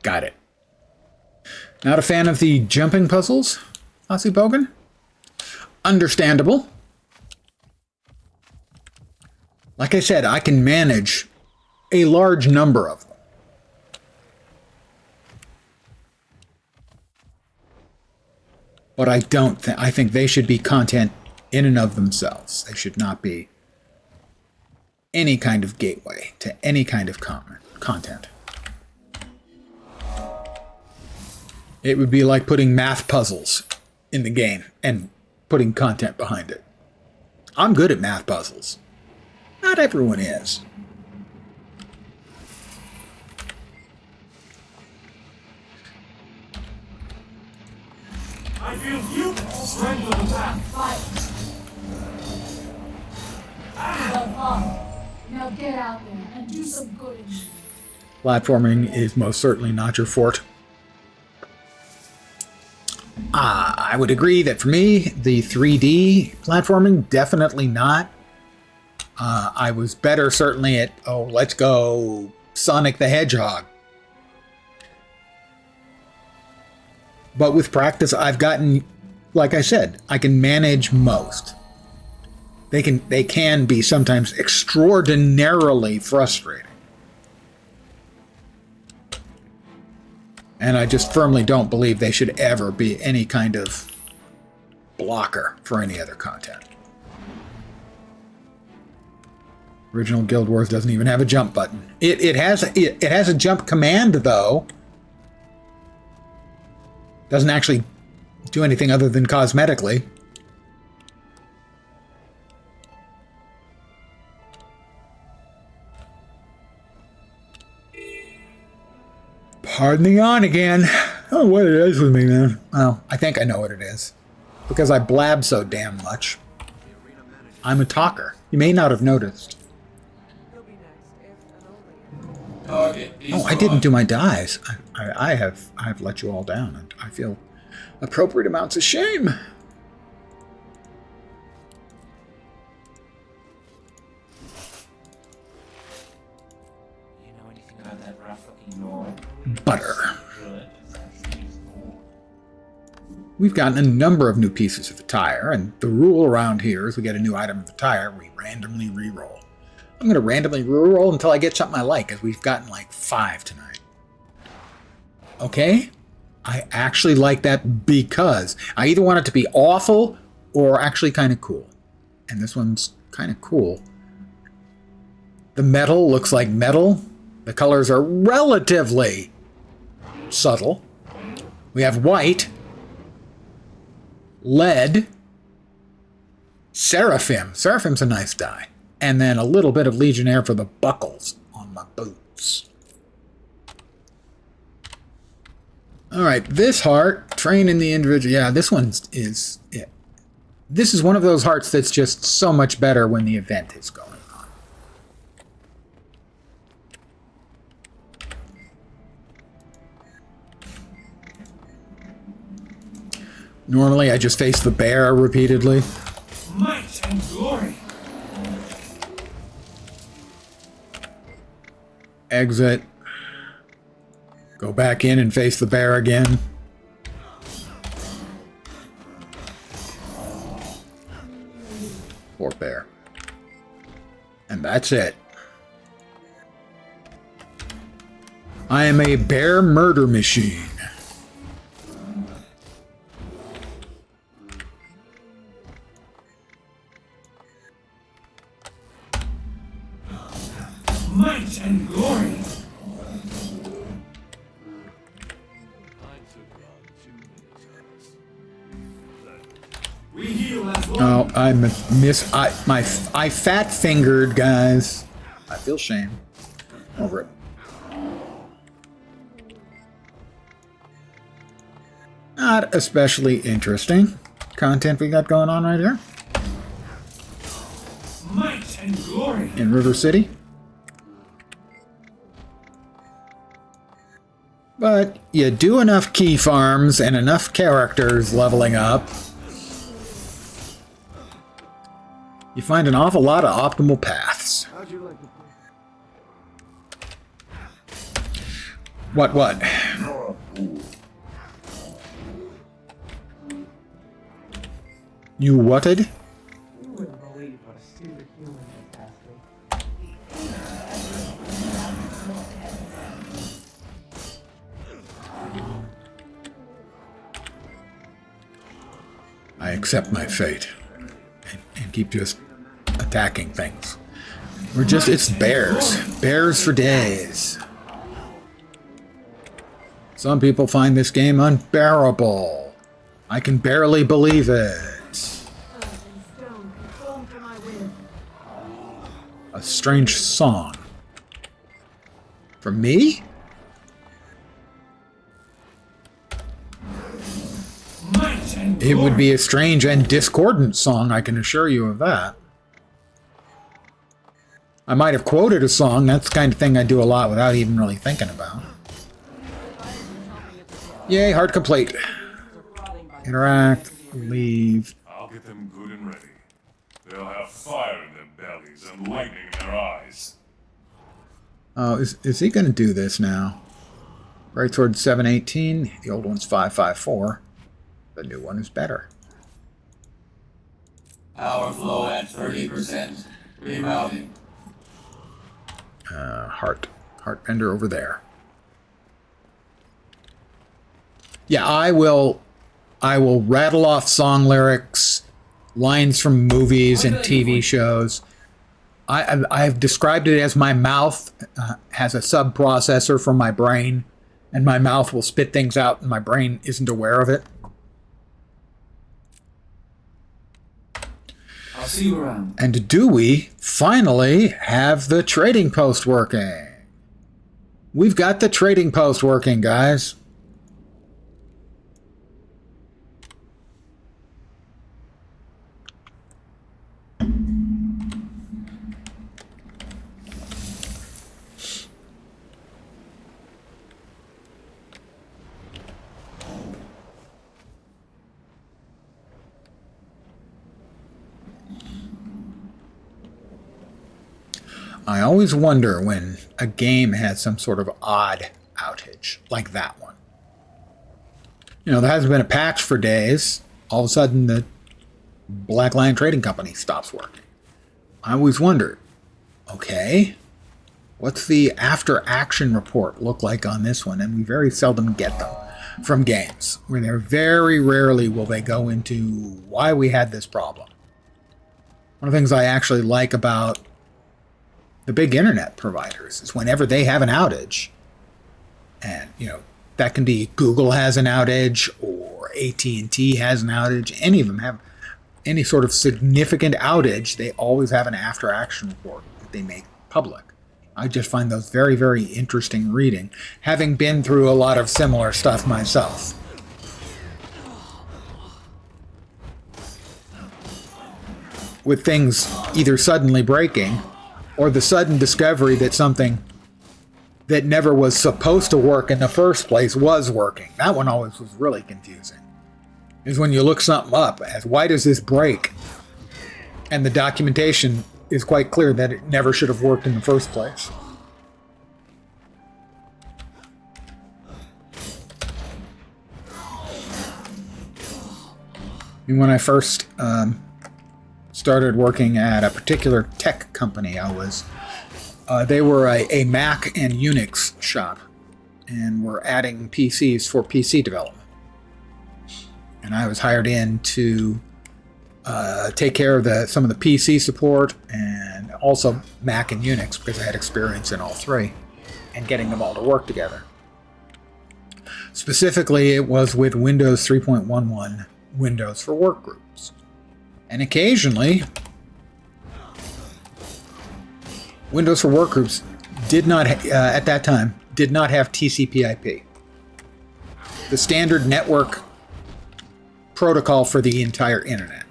Got it. Not a fan of the jumping puzzles, Aussie Bogan? Understandable. Like I said, I can manage a large number of them. But I don't think, I think they should be content in and of themselves. They should not be any kind of gateway to any kind of content. It would be like putting math puzzles in the game and putting content behind it. I'm good at math puzzles. Not everyone is. I feel human strength of the path. Fight. Well fought. Now get out there and do some good. Platforming is most certainly not your forte. I would agree that for me, the 3D platforming, definitely not. I was better certainly at, let's go Sonic the Hedgehog. But with practice, I've gotten, like I said, I can manage most. They can be sometimes extraordinarily frustrating. And I just firmly don't believe they should ever be any kind of blocker for any other content. Original Guild Wars doesn't even have a jump button. It has a jump command though. Doesn't actually do anything other than cosmetically. Pardon the yawn again. I don't know what it is with me, man. Well, I think I know what it is. Because I blab so damn much. I'm a talker. You may not have noticed. Oh, I didn't do my dives. I have let you all down, and I feel appropriate amounts of shame. You know anything about that rough-looking Nord? Butter. We've gotten a number of new pieces of attire, and the rule around here is we get a new item of attire, we randomly re-roll. I'm going to randomly re-roll until I get something I like, because we've gotten like 5 tonight. Okay? I actually like that because I either want it to be awful or actually kind of cool. And this one's kind of cool. The metal looks like metal. The colors are relatively subtle. We have white, lead, seraphim. Seraphim's a nice dye. And then a little bit of Legionnaire for the buckles on my boots. All right, this heart, train in the individual. Yeah, this one is it. This is one of those hearts that's just so much better when the event is going on. Normally, I just face the bear repeatedly. Might and glory. Exit. Go back in and face the bear again. Poor bear. And that's it. I am a bear murder machine. Might and glory. We heal as one. Oh, I fat fingered, guys. I feel shame over it. Not especially interesting content we got going on right here Might and glory. in River City. But you do enough key farms and enough characters leveling up, you find an awful lot of optimal paths. What? You whatted? I accept my fate and keep just attacking things. It's bears. Bears for days. Some people find this game unbearable. I can barely believe it. A strange song. For me? Might and It glory. would be a strange and discordant song, I can assure you of that. I might have quoted a song, that's the kind of thing I do a lot without even really thinking about. Yay, heart complete. Interact, leave. I'll get them good and ready. They'll have fire in their bellies and lightning in their eyes. Oh, is he going to do this now? Right towards 718. The old one's 554. The new one is better. Power flow at 30%. Rerouting. Heart vendor over there. Yeah, I will rattle off song lyrics, lines from movies and TV shows. I've described it as my mouth has a sub-processor for my brain, and my mouth will spit things out and my brain isn't aware of it. I'll see you around. And do we finally have the trading post working? We've got the trading post working, guys. I always wonder when a game has some sort of odd outage, like that one. You know, there hasn't been a patch for days. All of a sudden, the Black Lion Trading Company stops working. I always wondered, okay, what's the after-action report look like on this one? And we very seldom get them from games, where they're very rarely will they go into why we had this problem. One of the things I actually like about the big internet providers is whenever they have an outage, and you know that can be Google has an outage or AT&T has an outage, any of them have any sort of significant outage, they always have an after action report that they make public. I just find those very, very interesting reading, having been through a lot of similar stuff myself. With things either suddenly breaking or the sudden discovery that something that never was supposed to work in the first place was working. That one always was really confusing. Is when you look something up as why does this break? And the documentation is quite clear that it never should have worked in the first place. And when I first started working at a particular tech company, they were a Mac and Unix shop, and were adding PCs for PC development. And I was hired in to take care of some of the PC support and also Mac and Unix because I had experience in all three and getting them all to work together. Specifically, it was with Windows 3.11, Windows for Workgroups. And occasionally, Windows for Workgroups did not, at that time, did not have TCP/IP, the standard network protocol for the entire internet.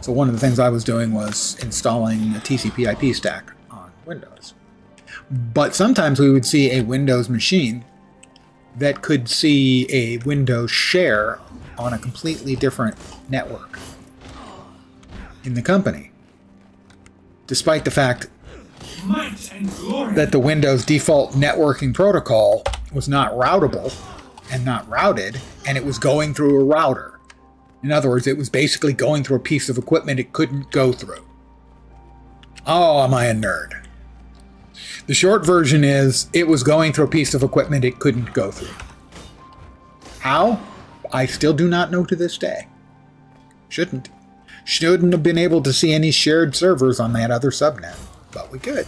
So one of the things I was doing was installing a TCP/IP stack on Windows. But sometimes we would see a Windows machine that could see a Windows share on a completely different network in the company, despite the fact that the Windows default networking protocol was not routable and not routed, and it was going through a router. In other words, it was basically going through a piece of equipment it couldn't go through. Oh, am I a nerd? The short version is, it was going through a piece of equipment it couldn't go through. How? I still do not know to this day. Shouldn't have been able to see any shared servers on that other subnet, but we could.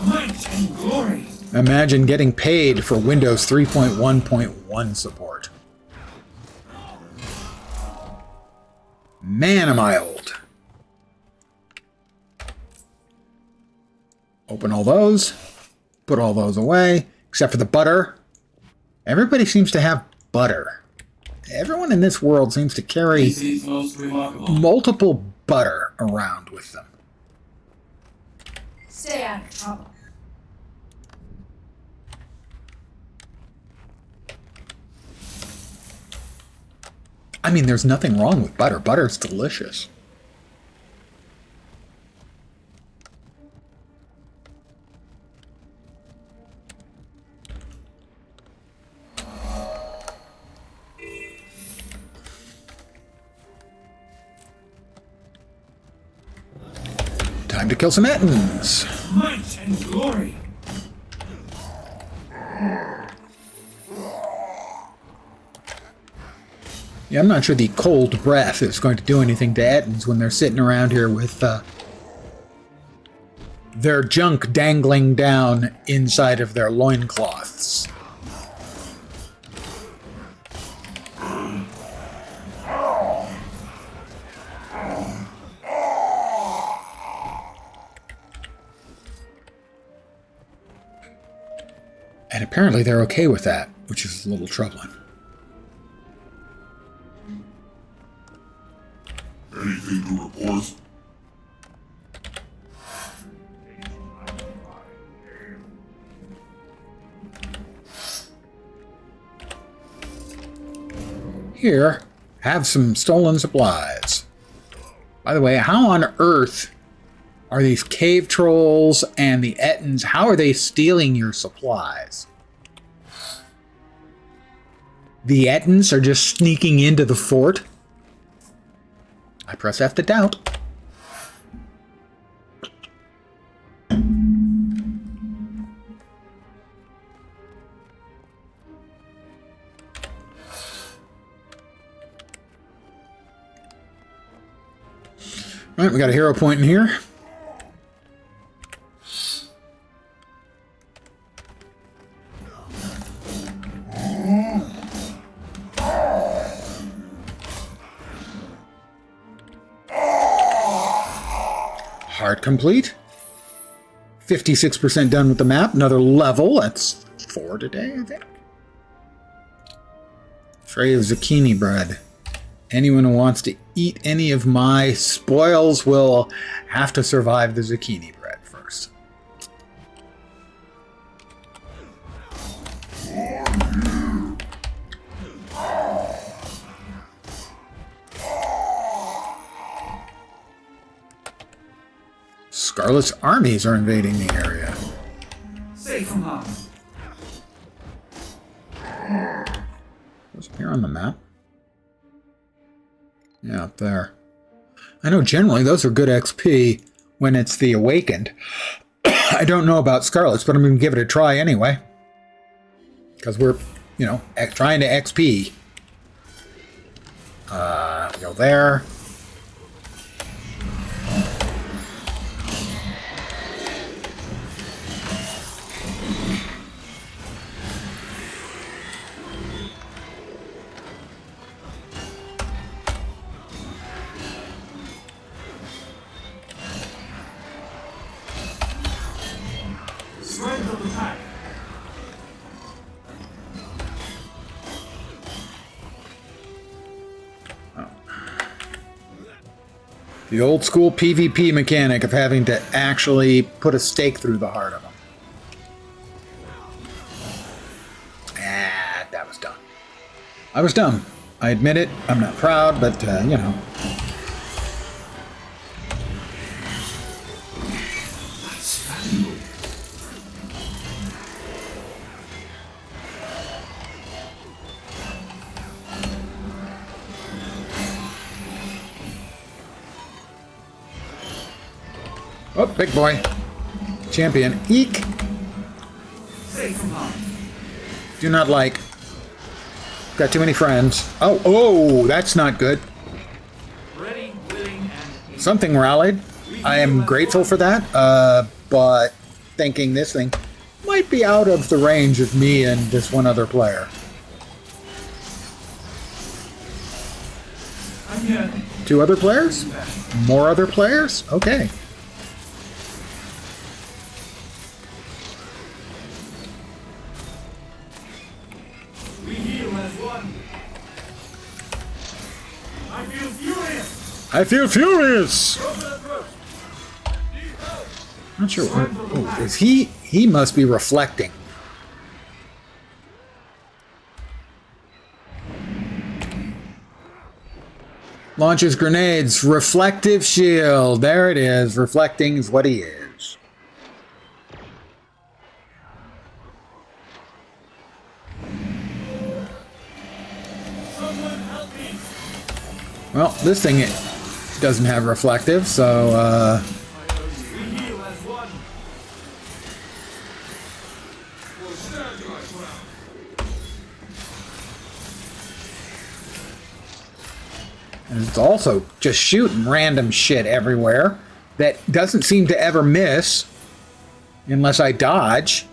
Might and glory. Imagine getting paid for Windows 3.1.1 support. Man, am I old. Open all those. Put all those away, except for the butter. Everybody seems to have butter. Everyone in this world seems to carry PC's most remarkable. multiple butter around with them. Stay out of trouble. I mean, there's nothing wrong with butter. Butter's delicious. Time to kill some Ettins. Might and glory. Yeah, I'm not sure the cold breath is going to do anything to Ettins when they're sitting around here with their junk dangling down inside of their loincloths. And apparently they're okay with that, which is a little troubling. Anything to report? Here, have some stolen supplies. By the way, how on earth are these cave trolls and the Ettins, how are they stealing your supplies? The Ettins are just sneaking into the fort? I press F to doubt. All right, we got a hero point in here. Heart complete. 56% done with the map. Another level. That's 4 today, I think. Tray of zucchini bread. Anyone who wants to eat any of my spoils will have to survive the zucchini bread first. Scarlet's armies are invading the area. Safe from harm. Does it appear on the map? Yeah, up there. I know generally those are good XP when it's the Awakened. I don't know about Scarlet's, but I'm going to give it a try anyway. Because we're, you know, trying to XP. Go there. Strength of the pack. The old school PvP mechanic of having to actually put a stake through the heart of them. Ah, that was dumb. I was dumb. I admit it. I'm not proud, but, you know. That's valuable. Oh, big boy. Champion. Eek. Safe from harm. Do not like. Got too many friends. Oh, that's not good. Ready, willing, and Something rallied. I am grateful for that, but thinking this thing might be out of the range of me and this one other player. I'm here. 2 other players? More other players? Okay. We heal as one. I feel furious. I feel furious! Go for the throat. Not sure where. Oh, is he? He must be reflecting. Launches grenades. Reflective shield. There it is. Reflecting is what he is. Well, this thing doesn't have reflective, so and it's also just shooting random shit everywhere that doesn't seem to ever miss unless I dodge.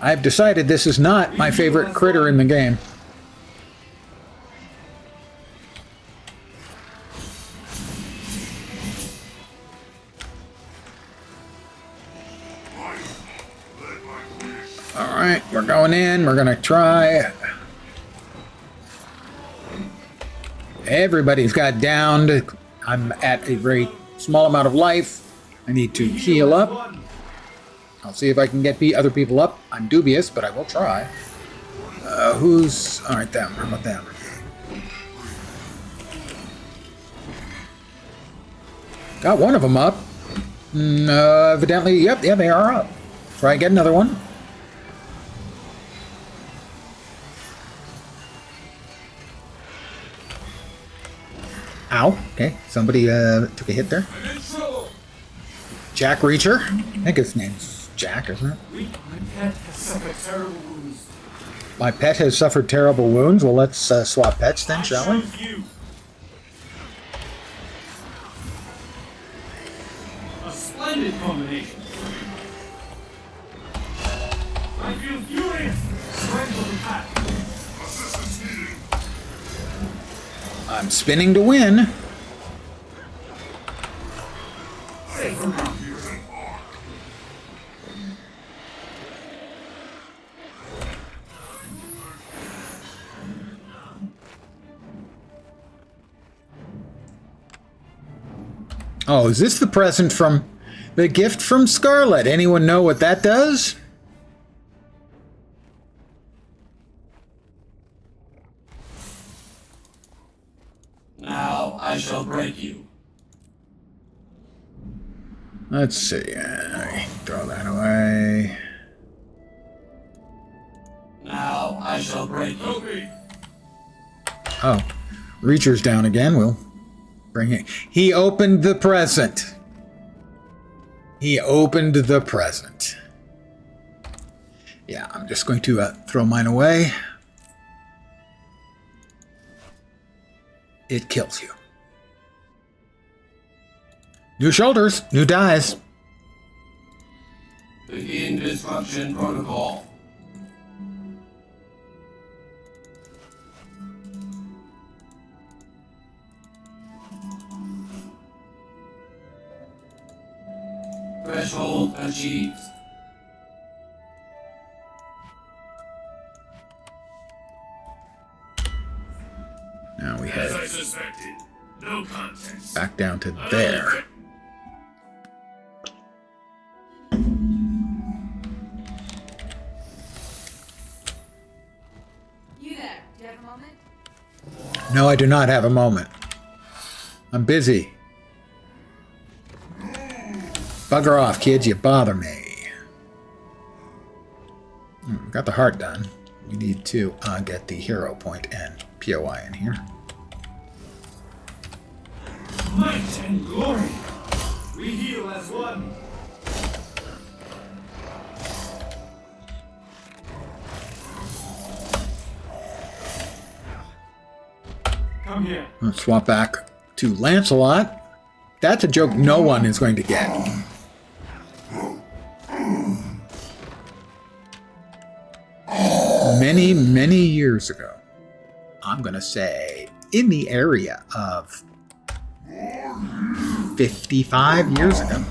I've decided this is not my favorite critter in the game. Alright, we're going in. We're going to try. Everybody's got downed. I'm at a very small amount of life. I need to heal up. I'll see if I can get other people up. I'm dubious, but I will try. Who's... Alright, them. How about them? Got one of them up. Evidently, yep, yeah, they are up. Try and get another one. Ow. Okay, somebody took a hit there. Jack Reacher. I think his name's Jack, isn't it? My pet has suffered terrible wounds. My pet has suffered terrible wounds. Well, let's swap pets then, shall we? A splendid combination. I feel furious. Strength of the pack. I'm spinning to win. Oh, is this the present from the gift from Scarlet? Anyone know what that does? Now I shall break you. Let's see. Throw that away. Now I shall break you. Oh, Reacher's down again. We'll bring it. He opened the present. He opened the present. Yeah, I'm just going to throw mine away. It kills you. New shoulders, new dies. Begin disruption protocol. Threshold achieved. Now we As I head suspected, no contest. back down to there. You there? Do you have a moment? No, I do not have a moment. I'm busy. Bugger off, kids. You bother me. Got the heart done. We need to get the hero point and POI in here. Might and glory. We heal as one. Come here. Let's swap back to Lancelot. That's a joke no one is going to get. Many, many years ago, I'm going to say in the area of 55 years ago,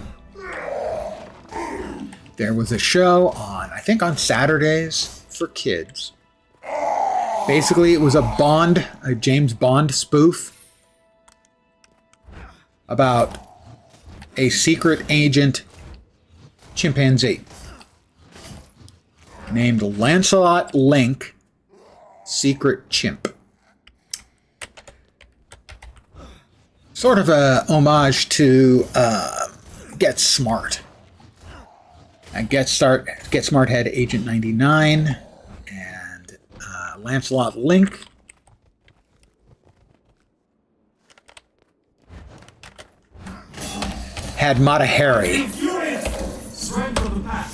there was a show on, I think on Saturdays for kids. Basically, it was a James Bond spoof about a secret agent chimpanzee named Lancelot Link, Secret Chimp. Sort of a homage to Get Smart. And Get Smart had Agent 99 and Lancelot Link. Had Mata Hari. Furious! Strength of the pack.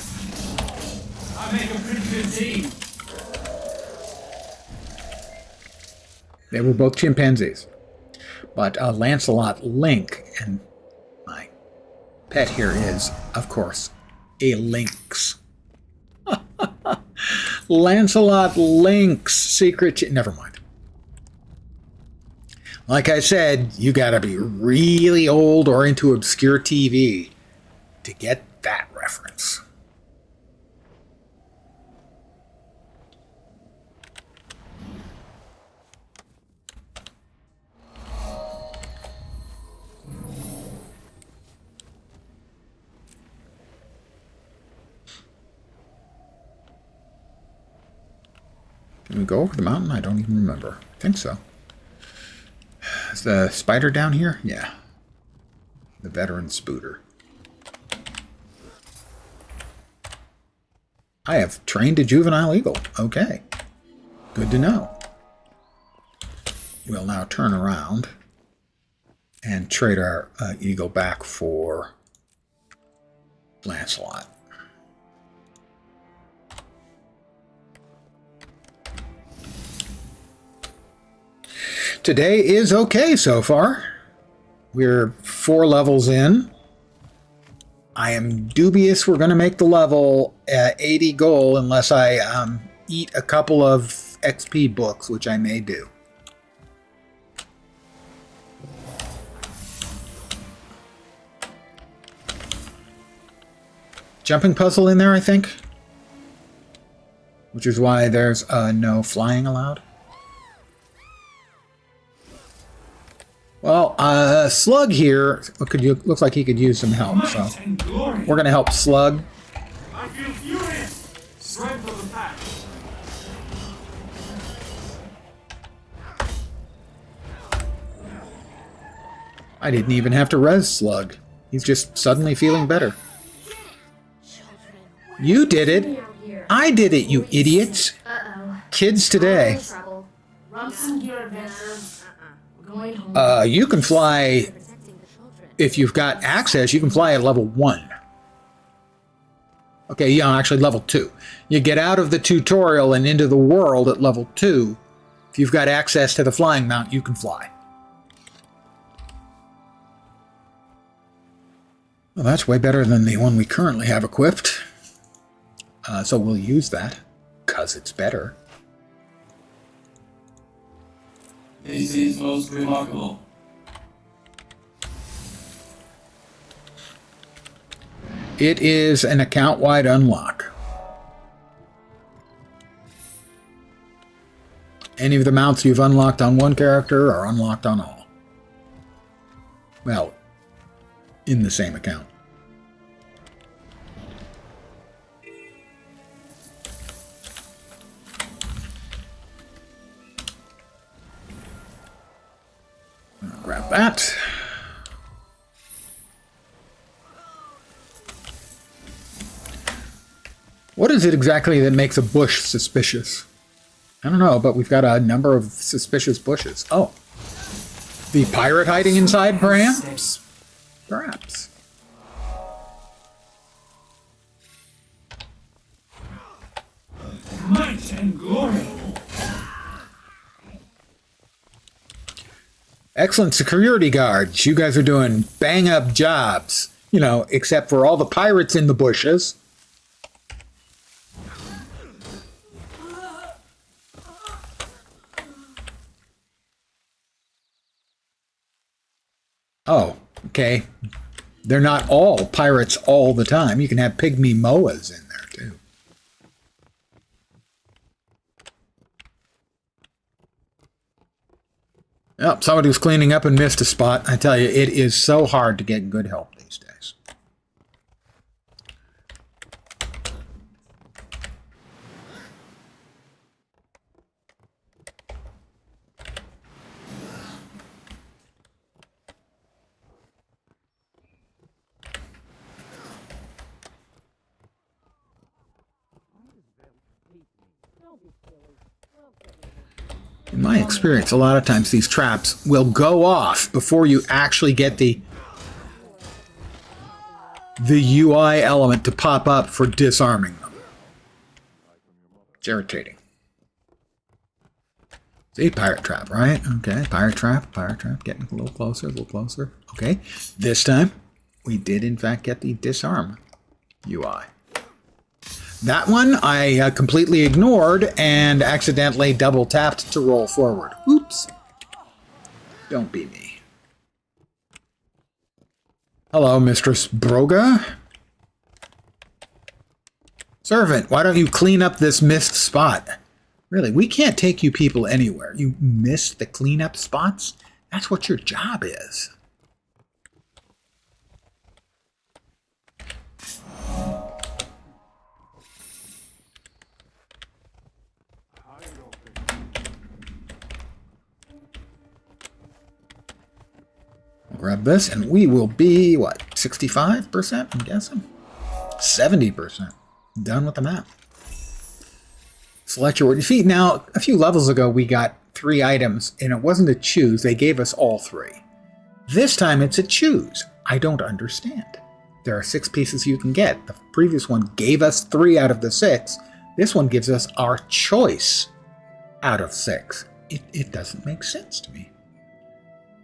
I make a pretty good team. They were both chimpanzees. But Lancelot Link, and my pet here is, of course, a lynx. Lancelot Lynx secret. Never mind. Like I said, you gotta be really old or into obscure TV to get that reference. Can we go over the mountain? I don't even remember. I think so. Is the spider down here? Yeah. The veteran spooter. I have trained a juvenile eagle. Okay. Good to know. We'll now turn around and trade our eagle back for Lancelot. Today is okay so far. We're 4 levels in. I am dubious we're going to make the level 80 goal unless I eat a couple of XP books, which I may do. Jumping puzzle in there, I think. Which is why there's no flying allowed. Well, Slug here looks like he could use some help, so Might and glory. we're going to help Slug. I feel furious. Strength of the pack. I didn't even have to res Slug. He's just suddenly feeling better. You did it. I did it, you idiots. Uh-oh. Kids today. Trouble. Rumps and gear adventures. We're going home. You can fly, if you've got access, you can fly at level 1. Okay, yeah, actually level 2. You get out of the tutorial and into the world at level 2. If you've got access to the flying mount, you can fly. Well, that's way better than the one we currently have equipped. So we'll use that, because it's better. This is most remarkable. It is an account-wide unlock. Any of the mounts you've unlocked on one character are unlocked on all. Well, in the same account. I'll grab that. What is it exactly that makes a bush suspicious? I don't know, but we've got a number of suspicious bushes. Oh. The pirate hiding inside, perhaps? Perhaps. Might and glory. Excellent security guards. You guys are doing bang-up jobs. You know, except for all the pirates in the bushes. Oh, okay. They're not all pirates all the time. You can have pygmy moas in there, too. Oh, somebody was cleaning up and missed a spot. I tell you, it is so hard to get good help these days. In my experience, a lot of times these traps will go off before you actually get the UI element to pop up for disarming them. It's irritating. See, pirate trap, right? Okay, pirate trap, getting a little closer, Okay, this time we did in fact get the disarm UI. That one I completely ignored and accidentally double tapped to roll forward. Oops. Don't be me. Hello, Mistress Broga. Servant, why don't you clean up this missed spot? Really, we can't take you people anywhere. You miss the cleanup spots? That's what your job is. Grab this, and we will be, what, 65%, I'm guessing? 70%. Done with the map. Select your defeat. Now, a few levels ago, we got 3 items, and it wasn't a choose. They gave us all 3. This time, it's a choose. I don't understand. There are 6 pieces you can get. The previous one gave us 3 out of the 6. This one gives us our choice out of 6. It doesn't make sense to me.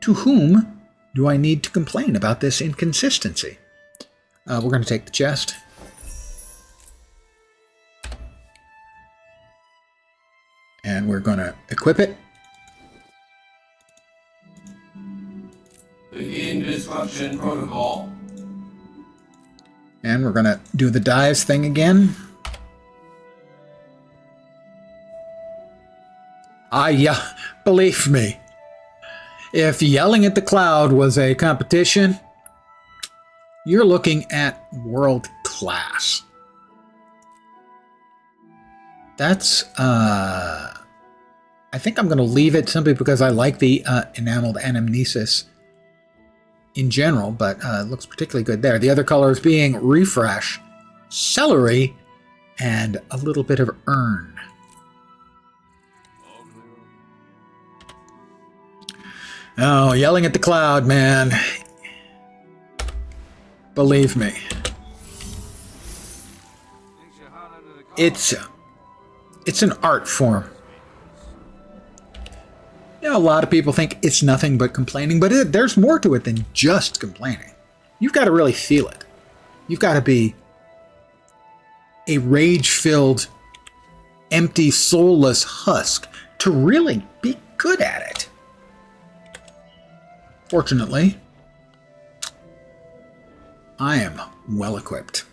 To whom do I need to complain about this inconsistency? We're going to take the chest. And we're going to equip it. Begin disruption protocol. And we're going to do the dives thing again. Believe me. If yelling at the cloud was a competition, you're looking at world class. That's, I think I'm going to leave it simply because I like the enameled anamnesis in general, but it looks particularly good there. The other colors being refresh, celery, and a little bit of urn. Oh, yelling at the cloud, man. Believe me. It's an art form. You know, a lot of people think it's nothing but complaining, but there's more to it than just complaining. You've got to really feel it. You've got to be a rage-filled, empty, soulless husk to really be good at it. Fortunately, I am well equipped,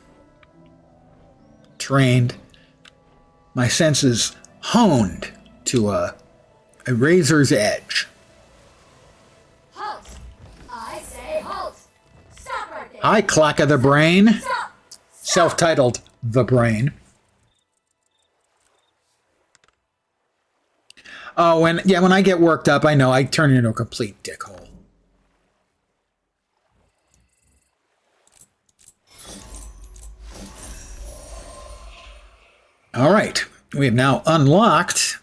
trained, my senses honed to a razor's edge. Halt! I say halt! Stop right there! Hi, Clack of the Brain. Stop! Self-titled The Brain. Oh, and yeah, when I get worked up, I know I turn into a complete dickhole. All right, we have now unlocked,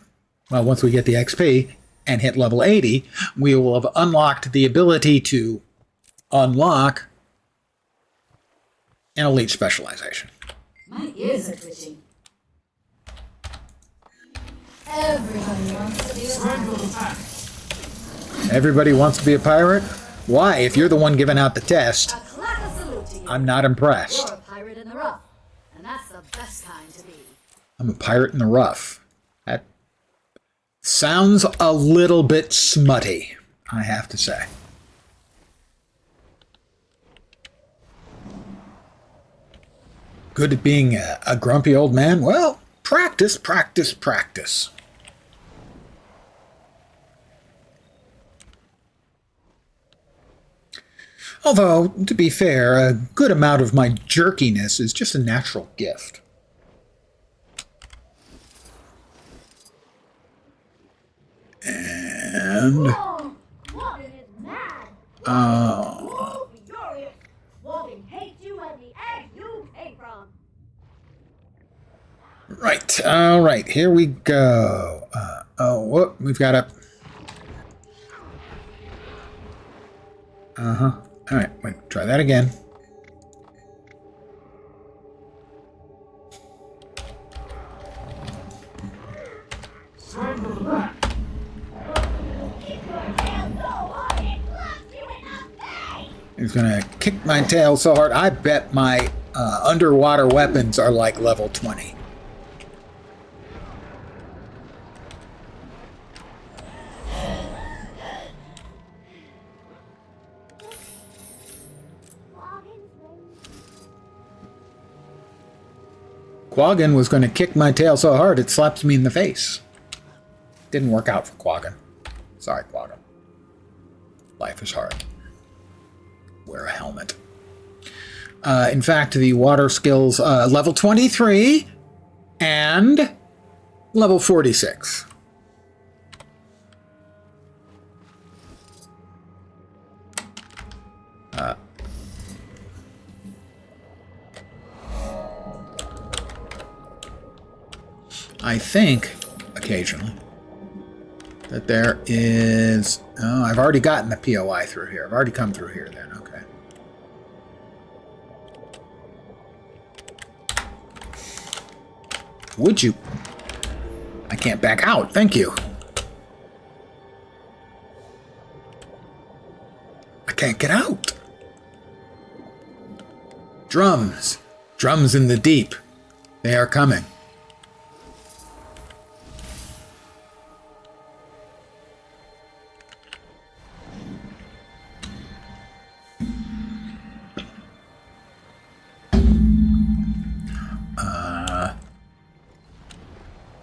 well, once we get the XP and hit level 80, we will have unlocked the ability to unlock an elite specialization. My ears are twitching. Everybody wants to be a pirate. Everybody wants to be a pirate? Why? If you're the one giving out the test, A clap of salute to you. I'm not impressed. You're a pirate in the rough, and that's the best kind to be. I'm a pirate in the rough. That sounds a little bit smutty, I have to say. Good at being a grumpy old man? Well, practice, practice, practice. Although, to be fair, a good amount of my jerkiness is just a natural gift. And Walden is mad. oh, Furious. Walden hates you and the egg you came from. right, all right, here we go. we've got to... Uh-huh. All right, wait, try that again. Strangle the back. He's gonna kick my tail so hard. I bet my underwater weapons are like level 20. Quaggan was going to kick my tail so hard it slaps me in the face. Didn't work out for Quaggan. Sorry, Quaggan. Life is hard. Wear a helmet. In fact, the water skills level 23 and level 46. I think, occasionally, that there is... Oh, I've already gotten the POI through here. I've already come through here then, okay. Would you? I can't back out, thank you. I can't get out. Drums. Drums in the deep. They are coming.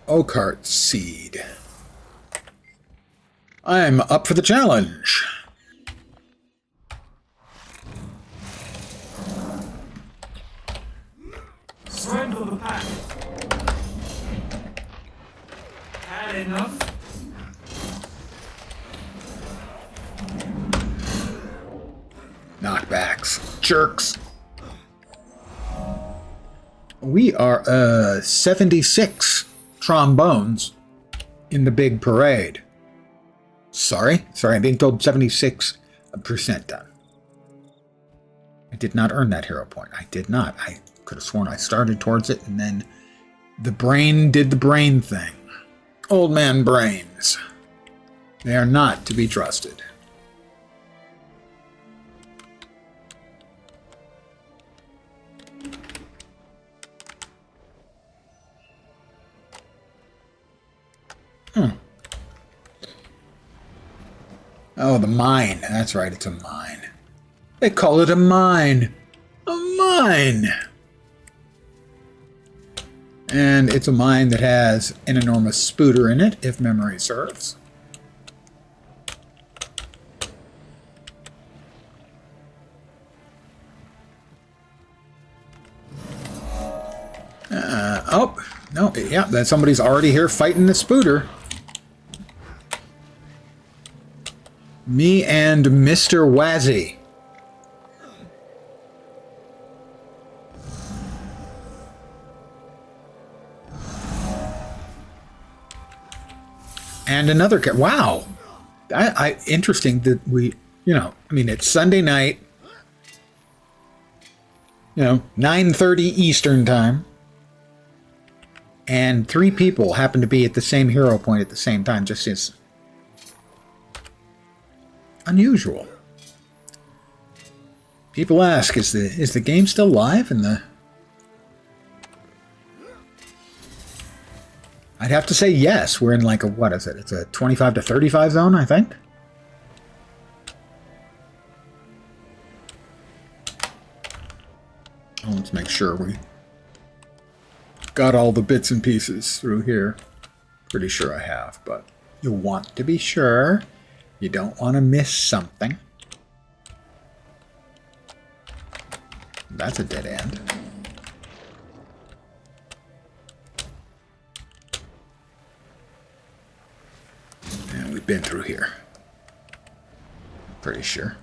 Oakheart seed. I'm up for the challenge. Strangle the pack. Had enough? Knockbacks. Jerks. We are 76 trombones in the big parade. Sorry, I'm being told 76% done. I did not earn that hero point. I did not. I could have sworn I started towards it and then the brain did the brain thing. Old man brains. They are not to be trusted. Oh, the mine. That's right, it's a mine. They call it a mine. A mine! And it's a mine that has an enormous spooter in it, if memory serves. Oh, no, yeah, that somebody's already here fighting the spooter. Me and Mr. Wazzy. And another cat. Wow. Interesting that we, I mean, it's Sunday night, 9:30 Eastern time. And 3 people happen to be at the same hero point at the same time. Just is unusual. People ask, is the game still live? I'd have to say yes. We're in like a, what is it? It's a 25 to 35 zone, I think. Let's make sure we got all the bits and pieces through here. Pretty sure I have, but you'll want to be sure. You don't want to miss something. That's a dead end. And we've been through here. Pretty sure.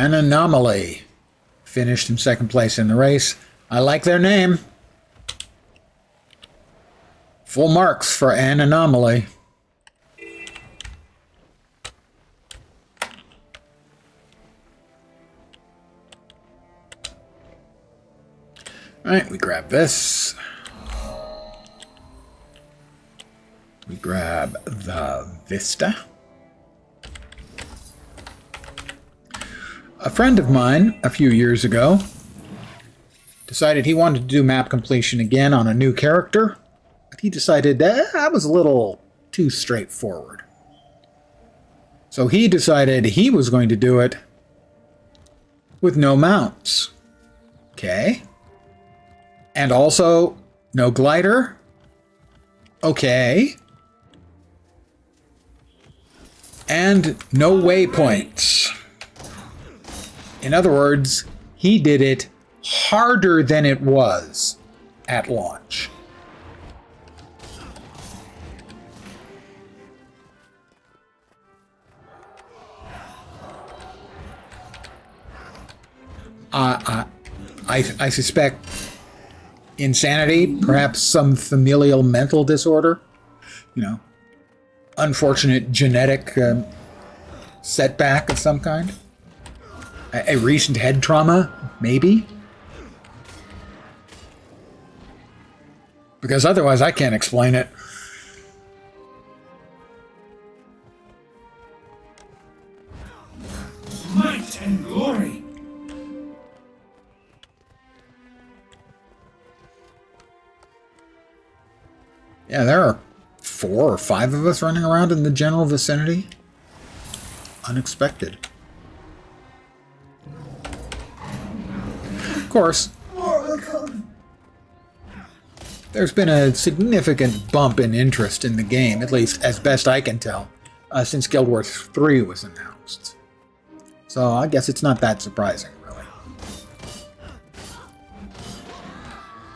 An Anomaly finished in second place in the race. I like their name. Full marks for An Anomaly. Alright, we grab this. We grab the Vista. A friend of mine, a few years ago, decided he wanted to do map completion again on a new character, but he decided that was a little too straightforward. So he decided he was going to do it with no mounts. Okay. And also, no glider. Okay. And no waypoints. In other words, he did it harder than it was at launch. I suspect insanity, perhaps some familial mental disorder, you know, unfortunate genetic setback of some kind. A recent head trauma, maybe? Because otherwise I can't explain it. Might and glory. Yeah, there are 4 or 5 of us running around in the general vicinity. Unexpected. Of course, there's been a significant bump in interest in the game, at least as best I can tell, since Guild Wars 3 was announced. So I guess it's not that surprising, really.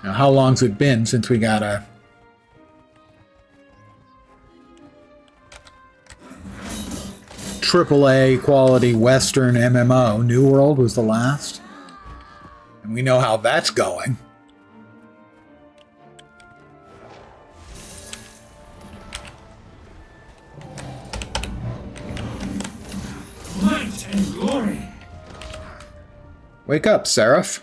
Now, how long's it been since we got a AAA quality Western MMO? New World was the last. And we know how that's going. Might and glory. Wake up, Seraph.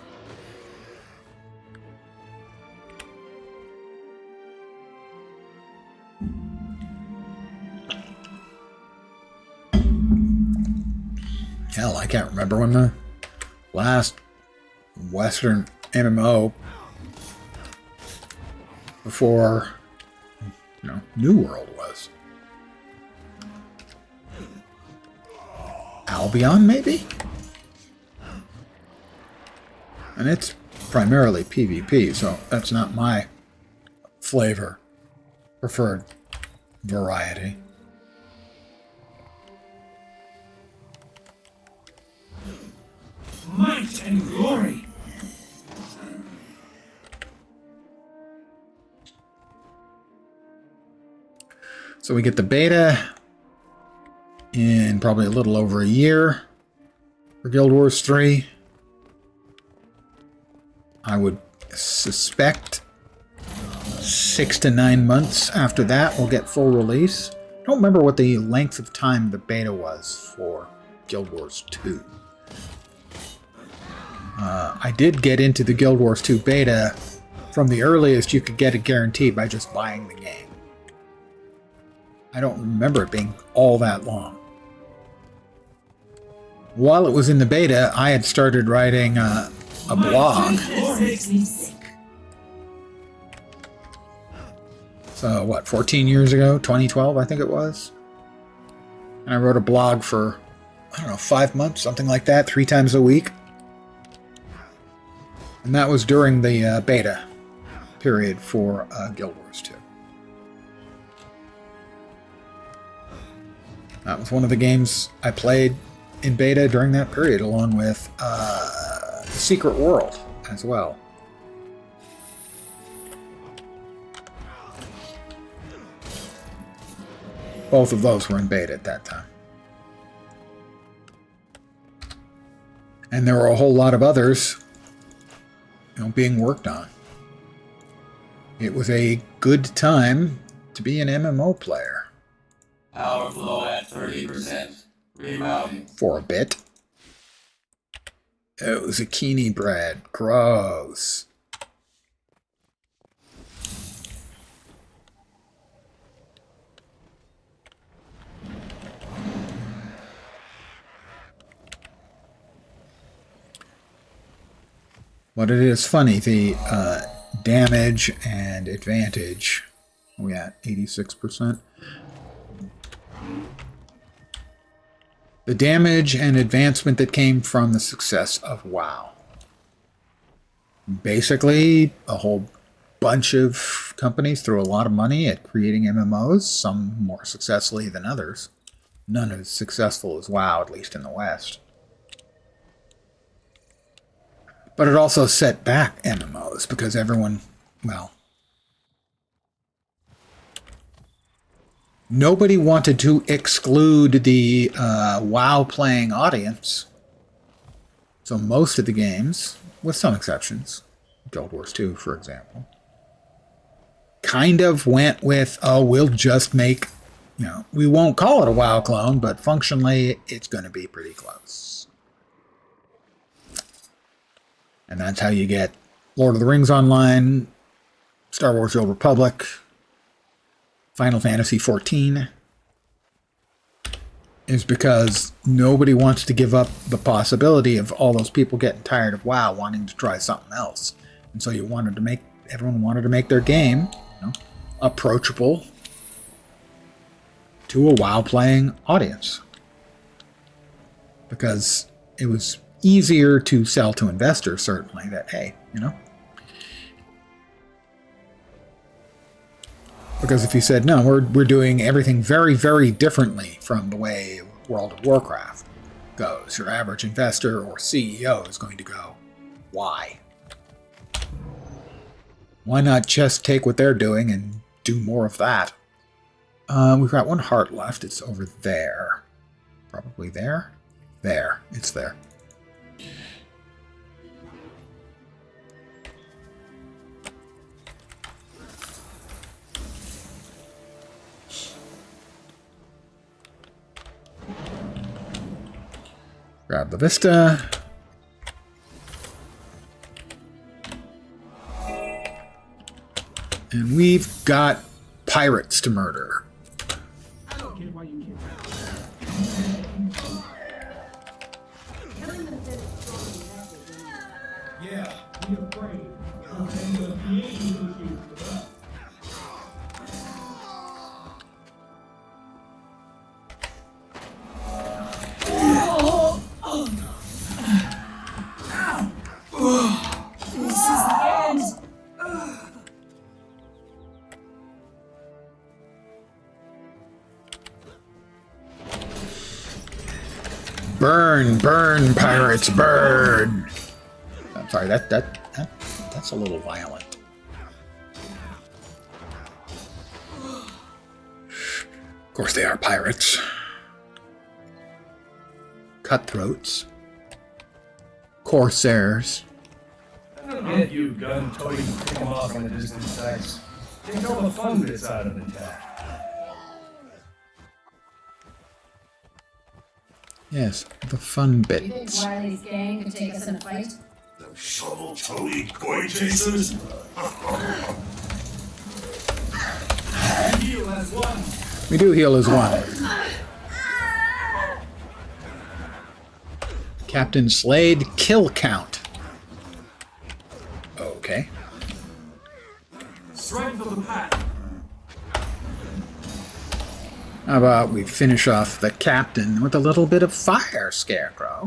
Hell, I can't remember when the last Western MMO before, you know, New World was. Albion, maybe? And it's primarily PvP, so that's not my flavor. Preferred variety. Might and glory. So we get the beta in probably a little over a year for Guild Wars 3. I would suspect 6 to 9 months after that we'll get full release. I don't remember what the length of time the beta was for Guild Wars 2. I did get into the Guild Wars 2 beta from the earliest you could get it guaranteed by just buying the game. I don't remember it being all that long. While it was in the beta, I had started writing a blog. This makes me sick. So, what, 14 years ago? 2012, I think it was? And I wrote a blog for, I don't know, 5 months, something like that, 3 times a week. And that was during the beta period for Guild Wars 2. That was one of the games I played in beta during that period, along with The Secret World as well. Both of those were in beta at that time. And there were a whole lot of others, being worked on. It was a good time to be an MMO player. Power flow at 30%. Rerouting. For a bit. Oh, zucchini bread. Gross. But it is funny, the damage and advantage. We at 86%. The damage and advancement that came from the success of WoW. Basically, a whole bunch of companies threw a lot of money at creating MMOs, some more successfully than others. None as successful as WoW, at least in the West. But it also set back MMOs because everyone, nobody wanted to exclude the WoW playing audience. So most of the games, with some exceptions, Guild Wars 2, for example, kind of went with, we'll just make, we won't call it a WoW clone, but functionally it's going to be pretty close. And that's how you get Lord of the Rings Online, Star Wars: The Old Republic, Final Fantasy XIV, is because nobody wants to give up the possibility of all those people getting tired of WoW wanting to try something else. And so everyone wanted to make their game, approachable to a WoW playing audience. Because it was easier to sell to investors, certainly, that, hey, because if you said, no, we're doing everything very, very differently from the way World of Warcraft goes, your average investor or CEO is going to go, why? Why not just take what they're doing and do more of that? We've got one heart left. It's over there. Probably there? There. It's there. Grab the Vista. And we've got pirates to murder. I don't get why you Yeah, be afraid. And the creation issue. Burn, burn, pirates, burn! I'm sorry, that's a little violent. Of course they are pirates. Cutthroats. Corsairs. I don't get you, gun-toting, pick 'em off on a distant sights. Take all the fun bits out of the tag. Yes, the fun You think bits. Wiley's gang could take us in a fight? Them shovel-toting koi chasers? Heal as one. We do heal as one. Captain Slade, kill count. Okay. Strength of the pack. How about we finish off the captain with a little bit of fire, Scarecrow?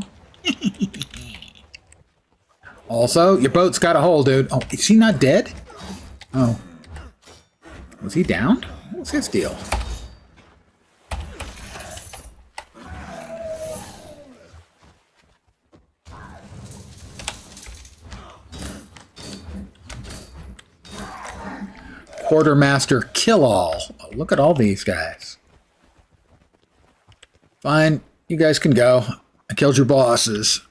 Also, your boat's got a hole, dude. Oh, is he not dead? Oh. Was he down? What's his deal? Quartermaster Kill-All. Oh, look at all these guys. Fine, you guys can go. I killed your bosses.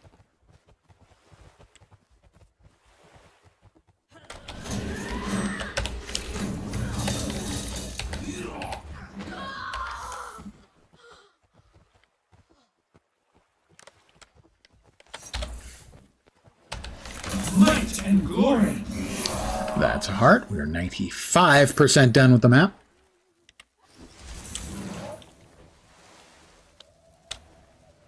might and glory. That's a heart. We're 95% done with the map.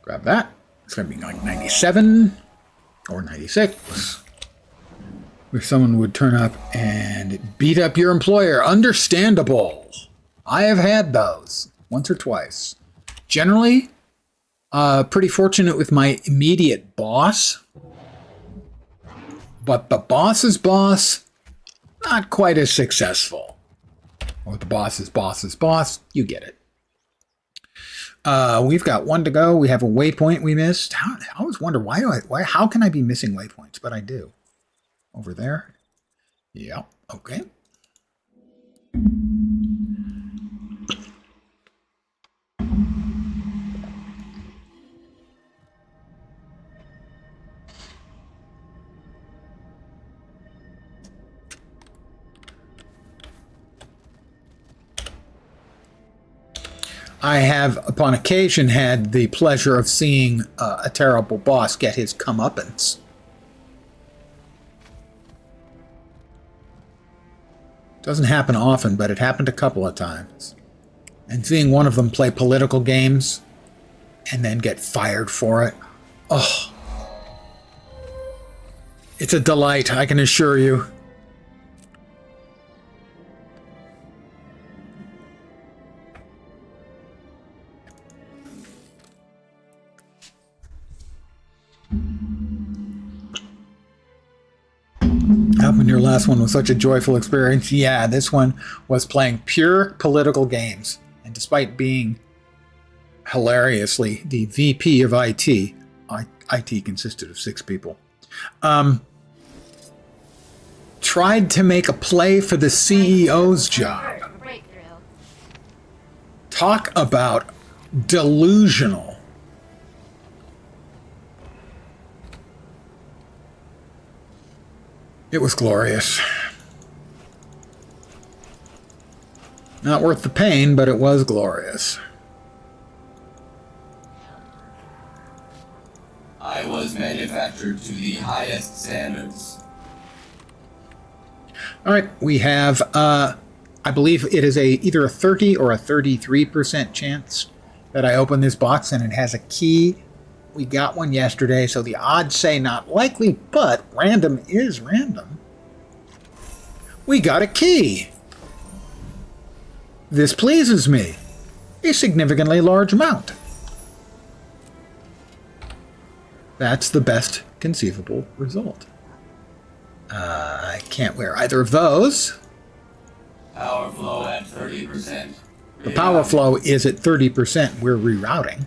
Grab that. It's going to be like 97 or 96. Where someone would turn up and beat up your employer. Understandable. I have had those once or twice. Generally, pretty fortunate with my immediate boss. But the boss's boss, not quite as successful. Or the boss's boss's boss, you get it. We've got one to go. We have a waypoint we missed. I always wonder how can I be missing waypoints? But I do. Over there. Yeah. Okay. I have, upon occasion, had the pleasure of seeing a terrible boss get his comeuppance. Doesn't happen often, but it happened a couple of times. And seeing one of them play political games and then get fired for it, oh, it's a delight, I can assure you. Happened your last one was such a joyful experience. Yeah, this one was playing pure political games. And despite being hilariously the VP of IT, IT consisted of 6 people, tried to make a play for the CEO's job. Talk about delusional. It was glorious. Not worth the pain, but it was glorious. I was manufactured to the highest standards. All right, we have, I believe it is either a 30 or a 33% chance that I open this box, and it has a key. We got one yesterday, so the odds say not likely, but random is random. We got a key. This pleases me. A significantly large amount. That's the best conceivable result. I can't wear either of those. Power flow at 30%. The power flow is at 30%. We're rerouting.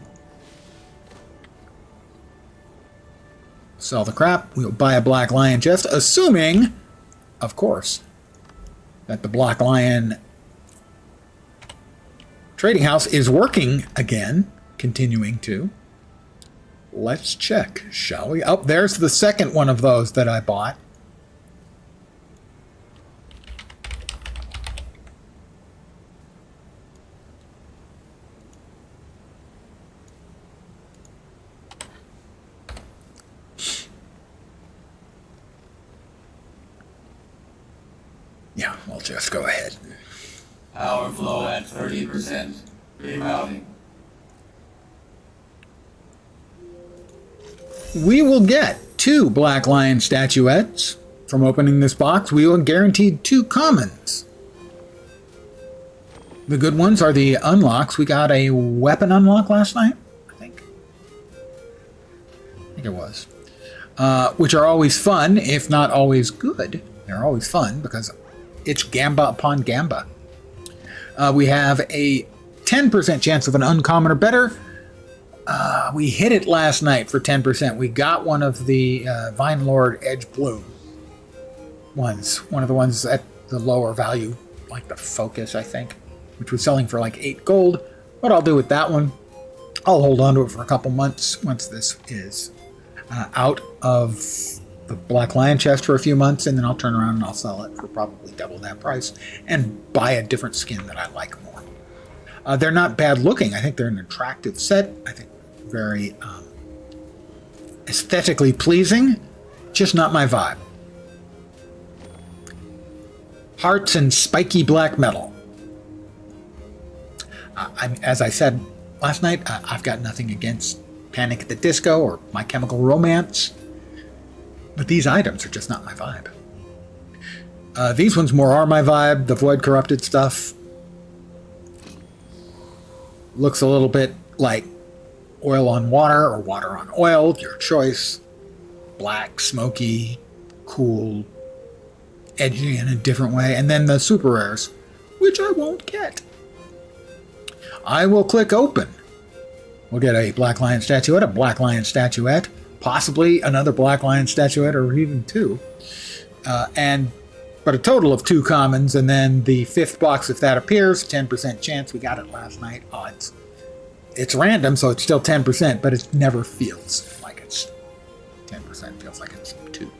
Sell the crap. We'll buy a Black Lion chest, assuming, of course, that the Black Lion trading house is working again, continuing to. Let's check, shall we? Oh, there's the second one of those that I bought. Yeah, we'll just go ahead. Power flow at 30%. Rerouting. We will get 2 Black Lion statuettes from opening this box. We will guaranteed 2 commons. The good ones are the unlocks. We got a weapon unlock last night, I think it was. Which are always fun, if not always good. They're always fun because it's Gamba upon Gamba. We have a 10% chance of an uncommon or better. We hit it last night for 10%. We got one of the Vine Lord Edge Bloom ones. One of the ones at the lower value, like the Focus, I think, which was selling for like 8 gold. What I'll do with that one, I'll hold on to it for a couple months once this is out of the Black Lion chest for a few months, and then I'll turn around and I'll sell it for probably double that price and buy a different skin that I like more. They're not bad looking. I think they're an attractive set. I think very aesthetically pleasing, just not my vibe. Hearts and spiky black metal. As I said last night, I've got nothing against Panic at the Disco or My Chemical Romance, but these items are just not my vibe. These ones more are my vibe. The Void Corrupted stuff looks a little bit like oil on water or water on oil, your choice. Black, smoky, cool, edgy in a different way. And then the super rares, which I won't get. I will click open. We'll get a Black Lion statuette, a Black Lion statuette, possibly another Black Lion statuette, or even two. But a total of 2 commons, and then the 5th box, if that appears, 10% chance. We got it last night. Odds. It's random, so it's still 10%, but it never feels like it's 10%. Feels like it's 2.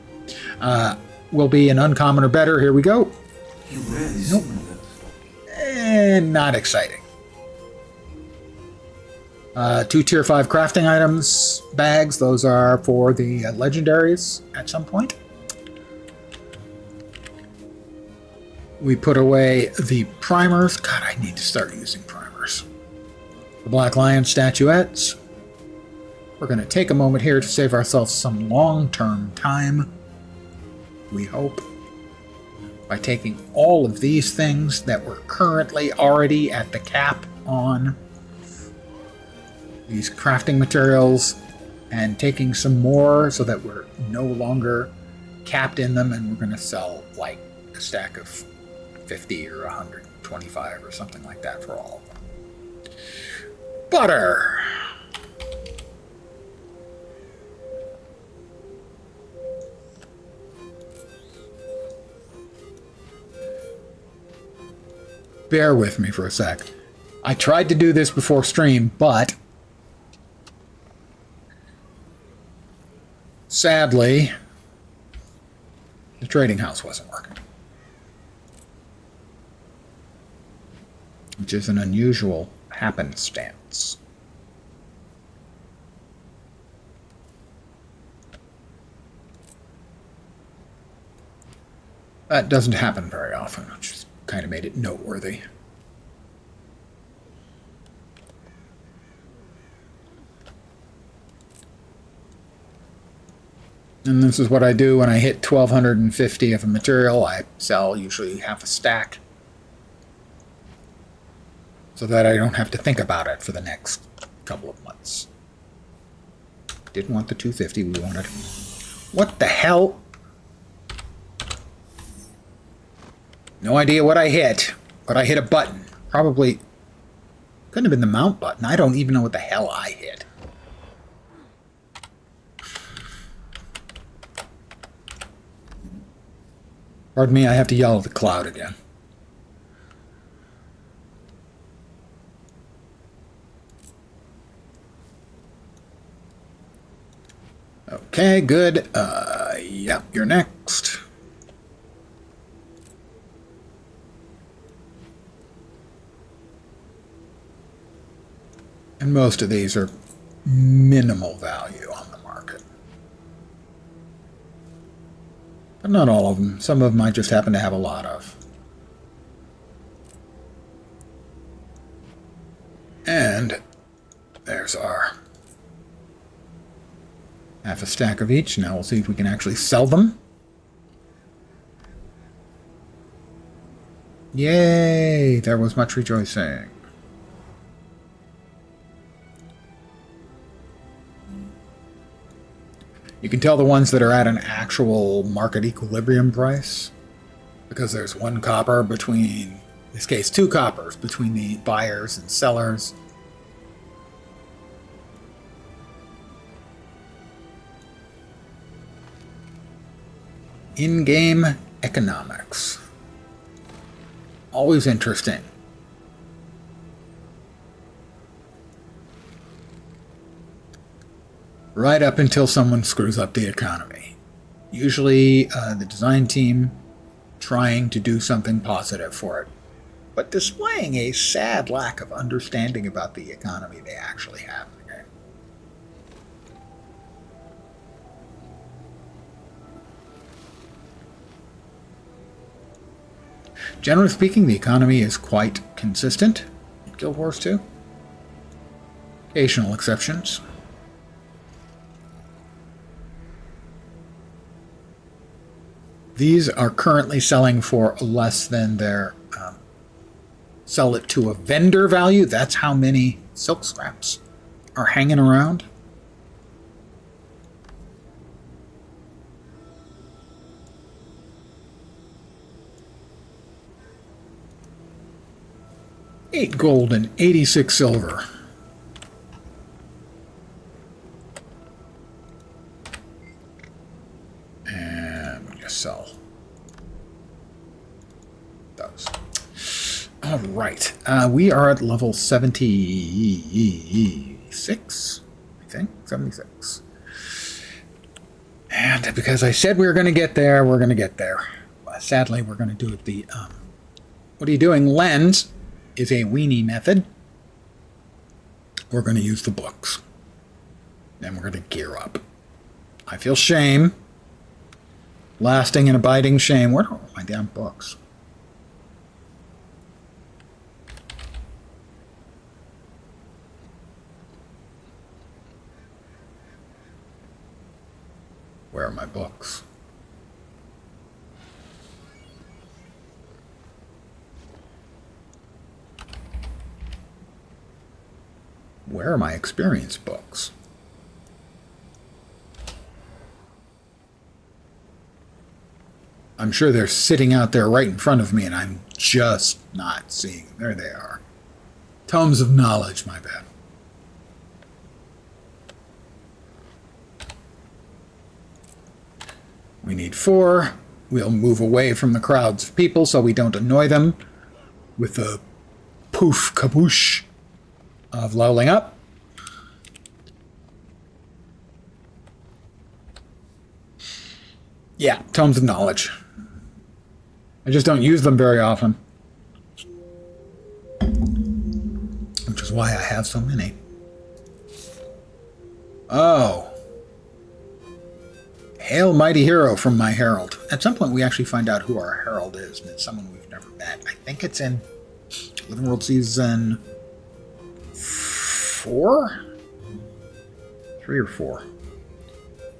Will be an uncommon or better. Here we go. Nope. And not exciting. 2 tier 5 crafting items, bags. Those are for the legendaries at some point. We put away the primers. God, I need to start using primers. The Black Lion statuettes. We're going to take a moment here to save ourselves some long-term time, we hope, by taking all of these things that we're currently already at the cap on, these crafting materials, and taking some more so that we're no longer capped in them, and we're going to sell like a stack of 50 or 125 or something like that for all of them. Butter! Bear with me for a sec. I tried to do this before stream, but sadly, the trading house wasn't working. Which is an unusual happenstance. That doesn't happen very often, which kind of made it noteworthy. And this is what I do when I hit 1,250 of a material. I sell usually half a stack, so that I don't have to think about it for the next couple of months. Didn't want the 250, we wanted... What the hell? No idea what I hit, but I hit a button. Probably couldn't have been the mount button. I don't even know what the hell I hit. Pardon me, I have to yell at the cloud again. Okay, good. Yeah, you're next. And most of these are minimal value on the market. But not all of them. Some of them I just happen to have a lot of. And there's our half a stack of each. Now we'll see if we can actually sell them. Yay! There was much rejoicing. You can tell the ones that are at an actual market equilibrium price, because there's 1 copper between, in this case 2 coppers, between the buyers and sellers. In-game economics. Always interesting. Right up until someone screws up the economy. Usually the design team trying to do something positive for it, but displaying a sad lack of understanding about the economy they actually have in the game. Generally speaking, the economy is quite consistent in Guild Wars 2. Occasional exceptions. These are currently selling for less than their sell it to a vendor value. That's how many silk scraps are hanging around. $8 gold and 86 silver. And we just sell those. All right. We are at level 76, I think. 76. And because I said we were going to get there, we're going to get there. Sadly, we're going to do it the... what are you doing? Lens is a weenie method. We're going to use the books. Then we're going to gear up. I feel shame. Lasting and abiding shame. Where are my damn books? Where are my books? Where are my experience books? I'm sure they're sitting out there right in front of me and I'm just not seeing them. There they are. Tomes of knowledge, my bad. We need 4. We'll move away from the crowds of people so we don't annoy them with the poof kaboosh of leveling up. Yeah, tomes of knowledge. I just don't use them very often. Which is why I have so many. Oh. Hail mighty hero from my herald. At some point we actually find out who our herald is, and it's someone we've never met. I think it's in Living World Season 4? 3 or 4.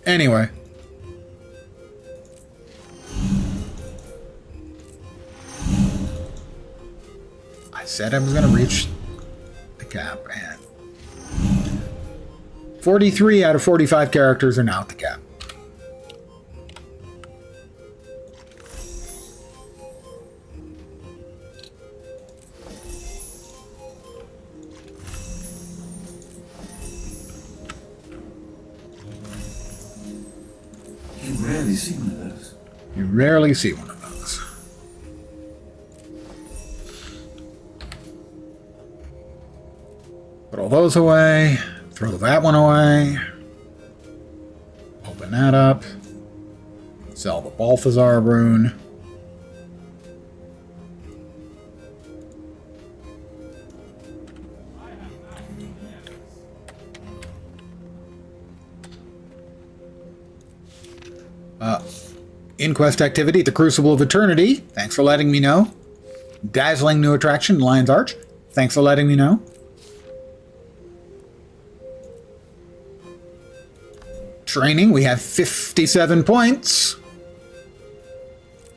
Anyway. I said I was going to reach the cap, and 43 out of 45 characters are now at the cap. You rarely see one of those. You rarely see one of those. Put all those away. Throw that one away. Open that up. Sell the Balthazar rune. Inquest activity, the Crucible of Eternity. Thanks for letting me know. Dazzling new attraction, Lion's Arch. Thanks for letting me know. Training, we have 57 points.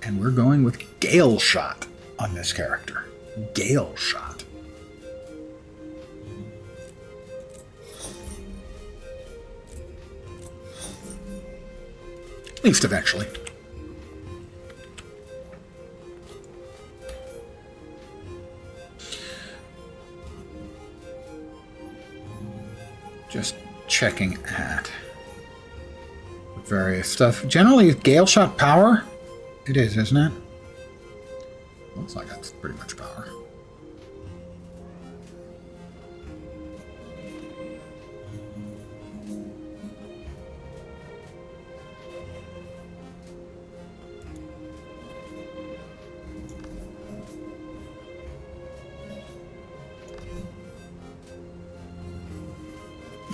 And we're going with Gale Shot on this character. Gale Shot. At least eventually. Just checking at various stuff. Generally, Gale Shot power? It is, isn't it? Looks like that's pretty much power.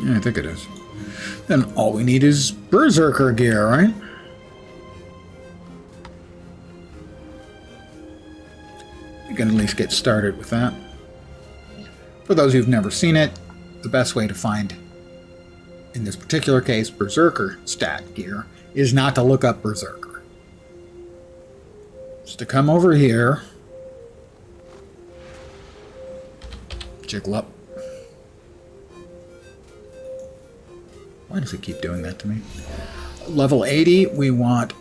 Yeah, I think it is. Then all we need is Berserker gear, right? You can at least get started with that. For those who've never seen it, the best way to find, in this particular case, Berserker stat gear is not to look up Berserker. It's to come over here, jiggle up. Why does it keep doing that to me? Level 80, we want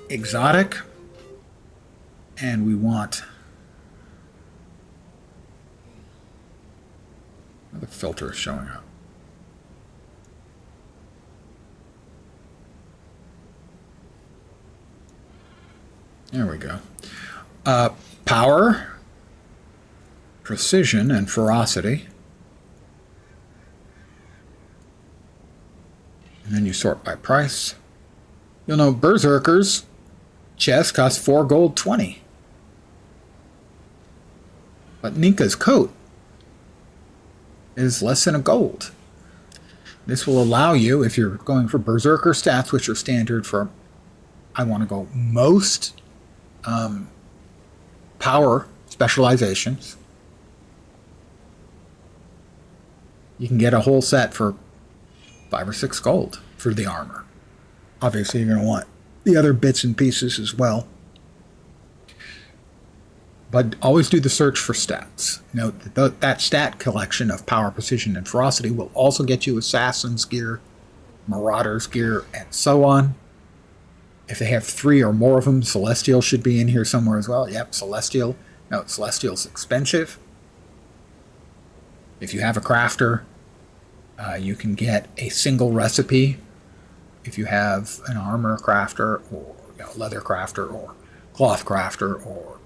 exotic, and we want another filter is showing up. There we go. Power, precision, and ferocity. And then you sort by price. You'll know Berserker's chest costs 4 gold 20. But Nika's coat is less than a gold. This will allow you, if you're going for Berserker stats, which are standard for, I want to go most power specializations, you can get a whole set for 5 or 6 gold for the armor. Obviously, you're going to want the other bits and pieces as well. But always do the search for stats. Note that that stat collection of power, precision, and ferocity will also get you Assassin's gear, Marauder's gear, and so on. If they have 3 or more of them, Celestial should be in here somewhere as well. Yep, Celestial. No, Celestial's expensive. If you have a crafter, you can get a single recipe. If you have an armor crafter, or leather crafter, or cloth crafter, or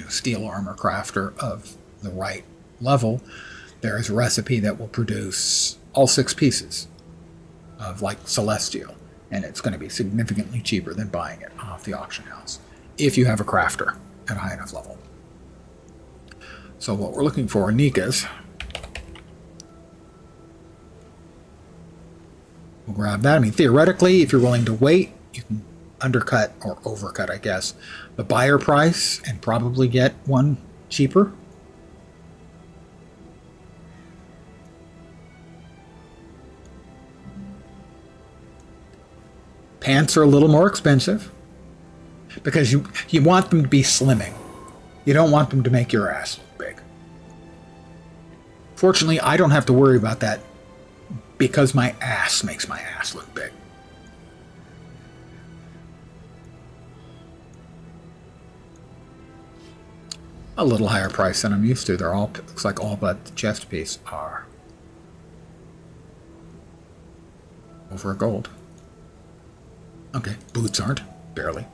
steel armor crafter of the right level, there is a recipe that will produce all 6 pieces of like Celestial, and it's going to be significantly cheaper than buying it off the auction house if you have a crafter at a high enough level. So what we're looking for in Nika's, we'll grab that. I mean, theoretically, if you're willing to wait, you can undercut or overcut, I guess, the buyer price and probably get one cheaper. Pants are a little more expensive because you want them to be slimming. You don't want them to make your ass look big. Fortunately, I don't have to worry about that because my ass makes my ass look big. A little higher price than I'm used to. They're all, looks like all but the chest piece are over a gold. Okay, boots aren't, barely.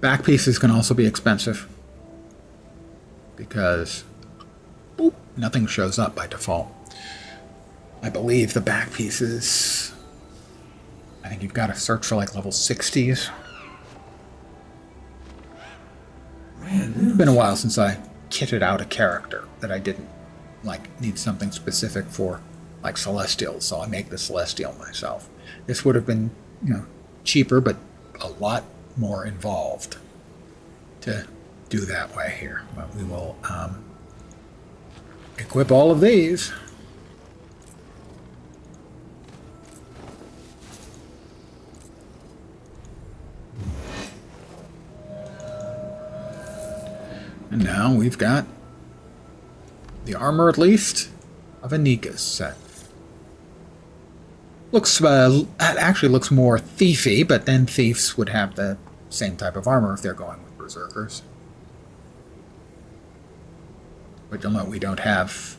Back pieces can also be expensive because boop, nothing shows up by default. I believe the back pieces, I think you've got to search for like level 60s. It's been a while since I kitted out a character that I didn't need something specific for, like Celestial, so I make the Celestial myself. This would have been, cheaper, but a lot more involved to do that way here. But we will equip all of these. And now we've got the armor, at least, of a Nika's set. Looks, it actually looks more thiefy, but then thieves would have the same type of armor if they're going with Berserkers. But you'll note we don't have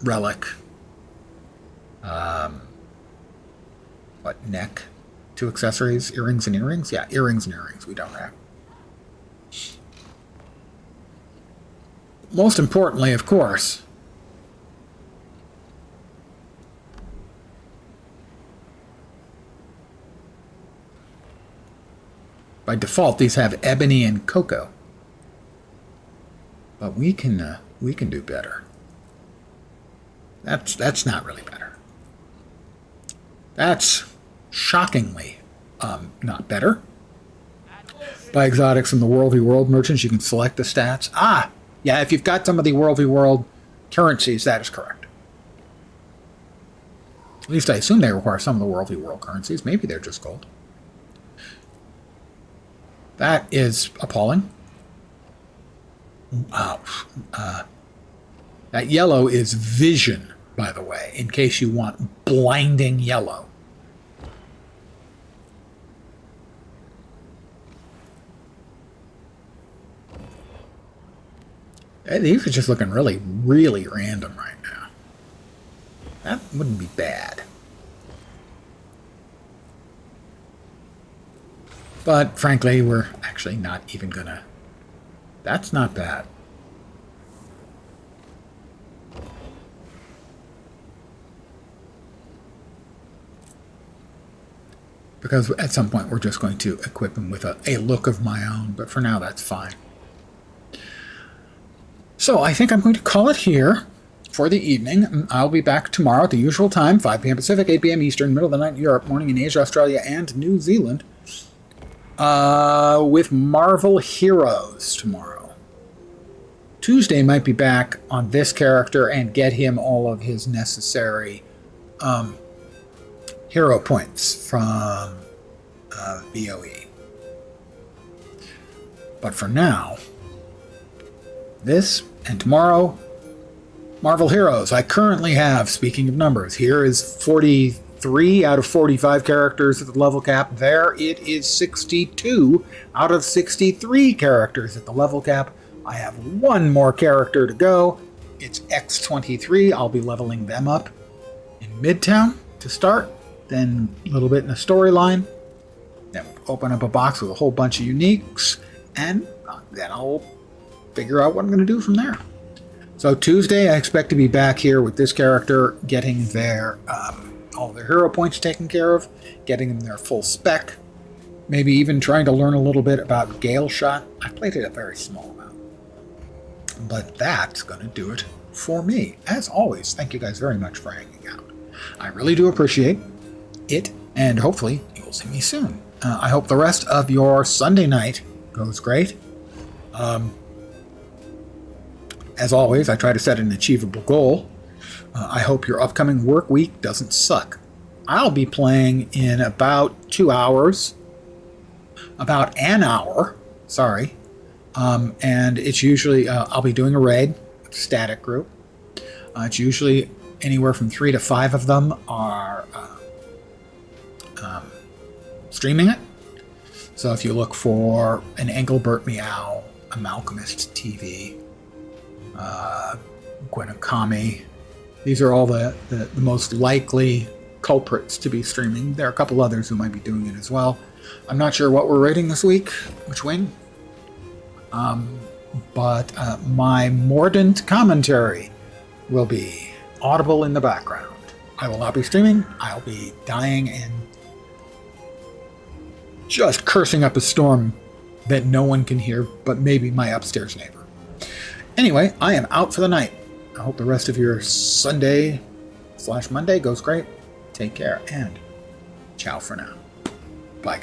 relic. What, neck? 2 accessories, earrings and earrings? Yeah, earrings and earrings we don't have. Most importantly, of course, by default, these have ebony and cocoa. But we can do better. That's not really better. That's shockingly not better. Buy exotics from the World v World merchants. You can select the stats. Ah, yeah, if you've got some of the World v World currencies, that is correct. At least I assume they require some of the World v World currencies. Maybe they're just gold. That is appalling. That yellow is vision, by the way, in case you want blinding yellow. These are just looking really, really random right now. That wouldn't be bad. But frankly, we're actually not even gonna... That's not bad. Because at some point we're just going to equip him with a look of my own, but for now that's fine. So I think I'm going to call it here for the evening. I'll be back tomorrow at the usual time, 5 p.m. Pacific, 8 p.m. Eastern, middle of the night in Europe, morning in Asia, Australia, and New Zealand, with Marvel Heroes tomorrow. Tuesday might be back on this character and get him all of his necessary hero points from BOE. But for now, this and tomorrow, Marvel Heroes. I currently have, speaking of numbers, here is 43 out of 45 characters at the level cap. There it is 62 out of 63 characters at the level cap. I have one more character to go. It's X23. I'll be leveling them up in Midtown to start. Then a little bit in the storyline. Then open up a box with a whole bunch of uniques. And then I'll figure out what I'm going to do from there. So Tuesday, I expect to be back here with this character, getting their all their hero points taken care of, getting them their full spec, maybe even trying to learn a little bit about Gale Shot. I played it a very small amount. But that's going to do it for me. As always, thank you guys very much for hanging out. I really do appreciate it, and hopefully you'll see me soon. I hope the rest of your Sunday night goes great. As always, I try to set an achievable goal. I hope your upcoming work week doesn't suck. I'll be playing in about 2 hours. About an hour, sorry. And it's usually, I'll be doing a raid, a static group. It's usually anywhere from 3 to 5 of them are streaming it. So if you look for an Engelbert Meow, a Malcolmist TV, Gwenokami, these are all the most likely culprits to be streaming. There are a couple others who might be doing it as well. I'm not sure what we're rating this week, which wing. But my mordant commentary will be audible in the background. I will not be streaming. I'll be dying and just cursing up a storm that no one can hear but maybe my upstairs neighbor. Anyway, I am out for the night. I hope the rest of your Sunday/Monday goes great. Take care and ciao for now. Bye, guys.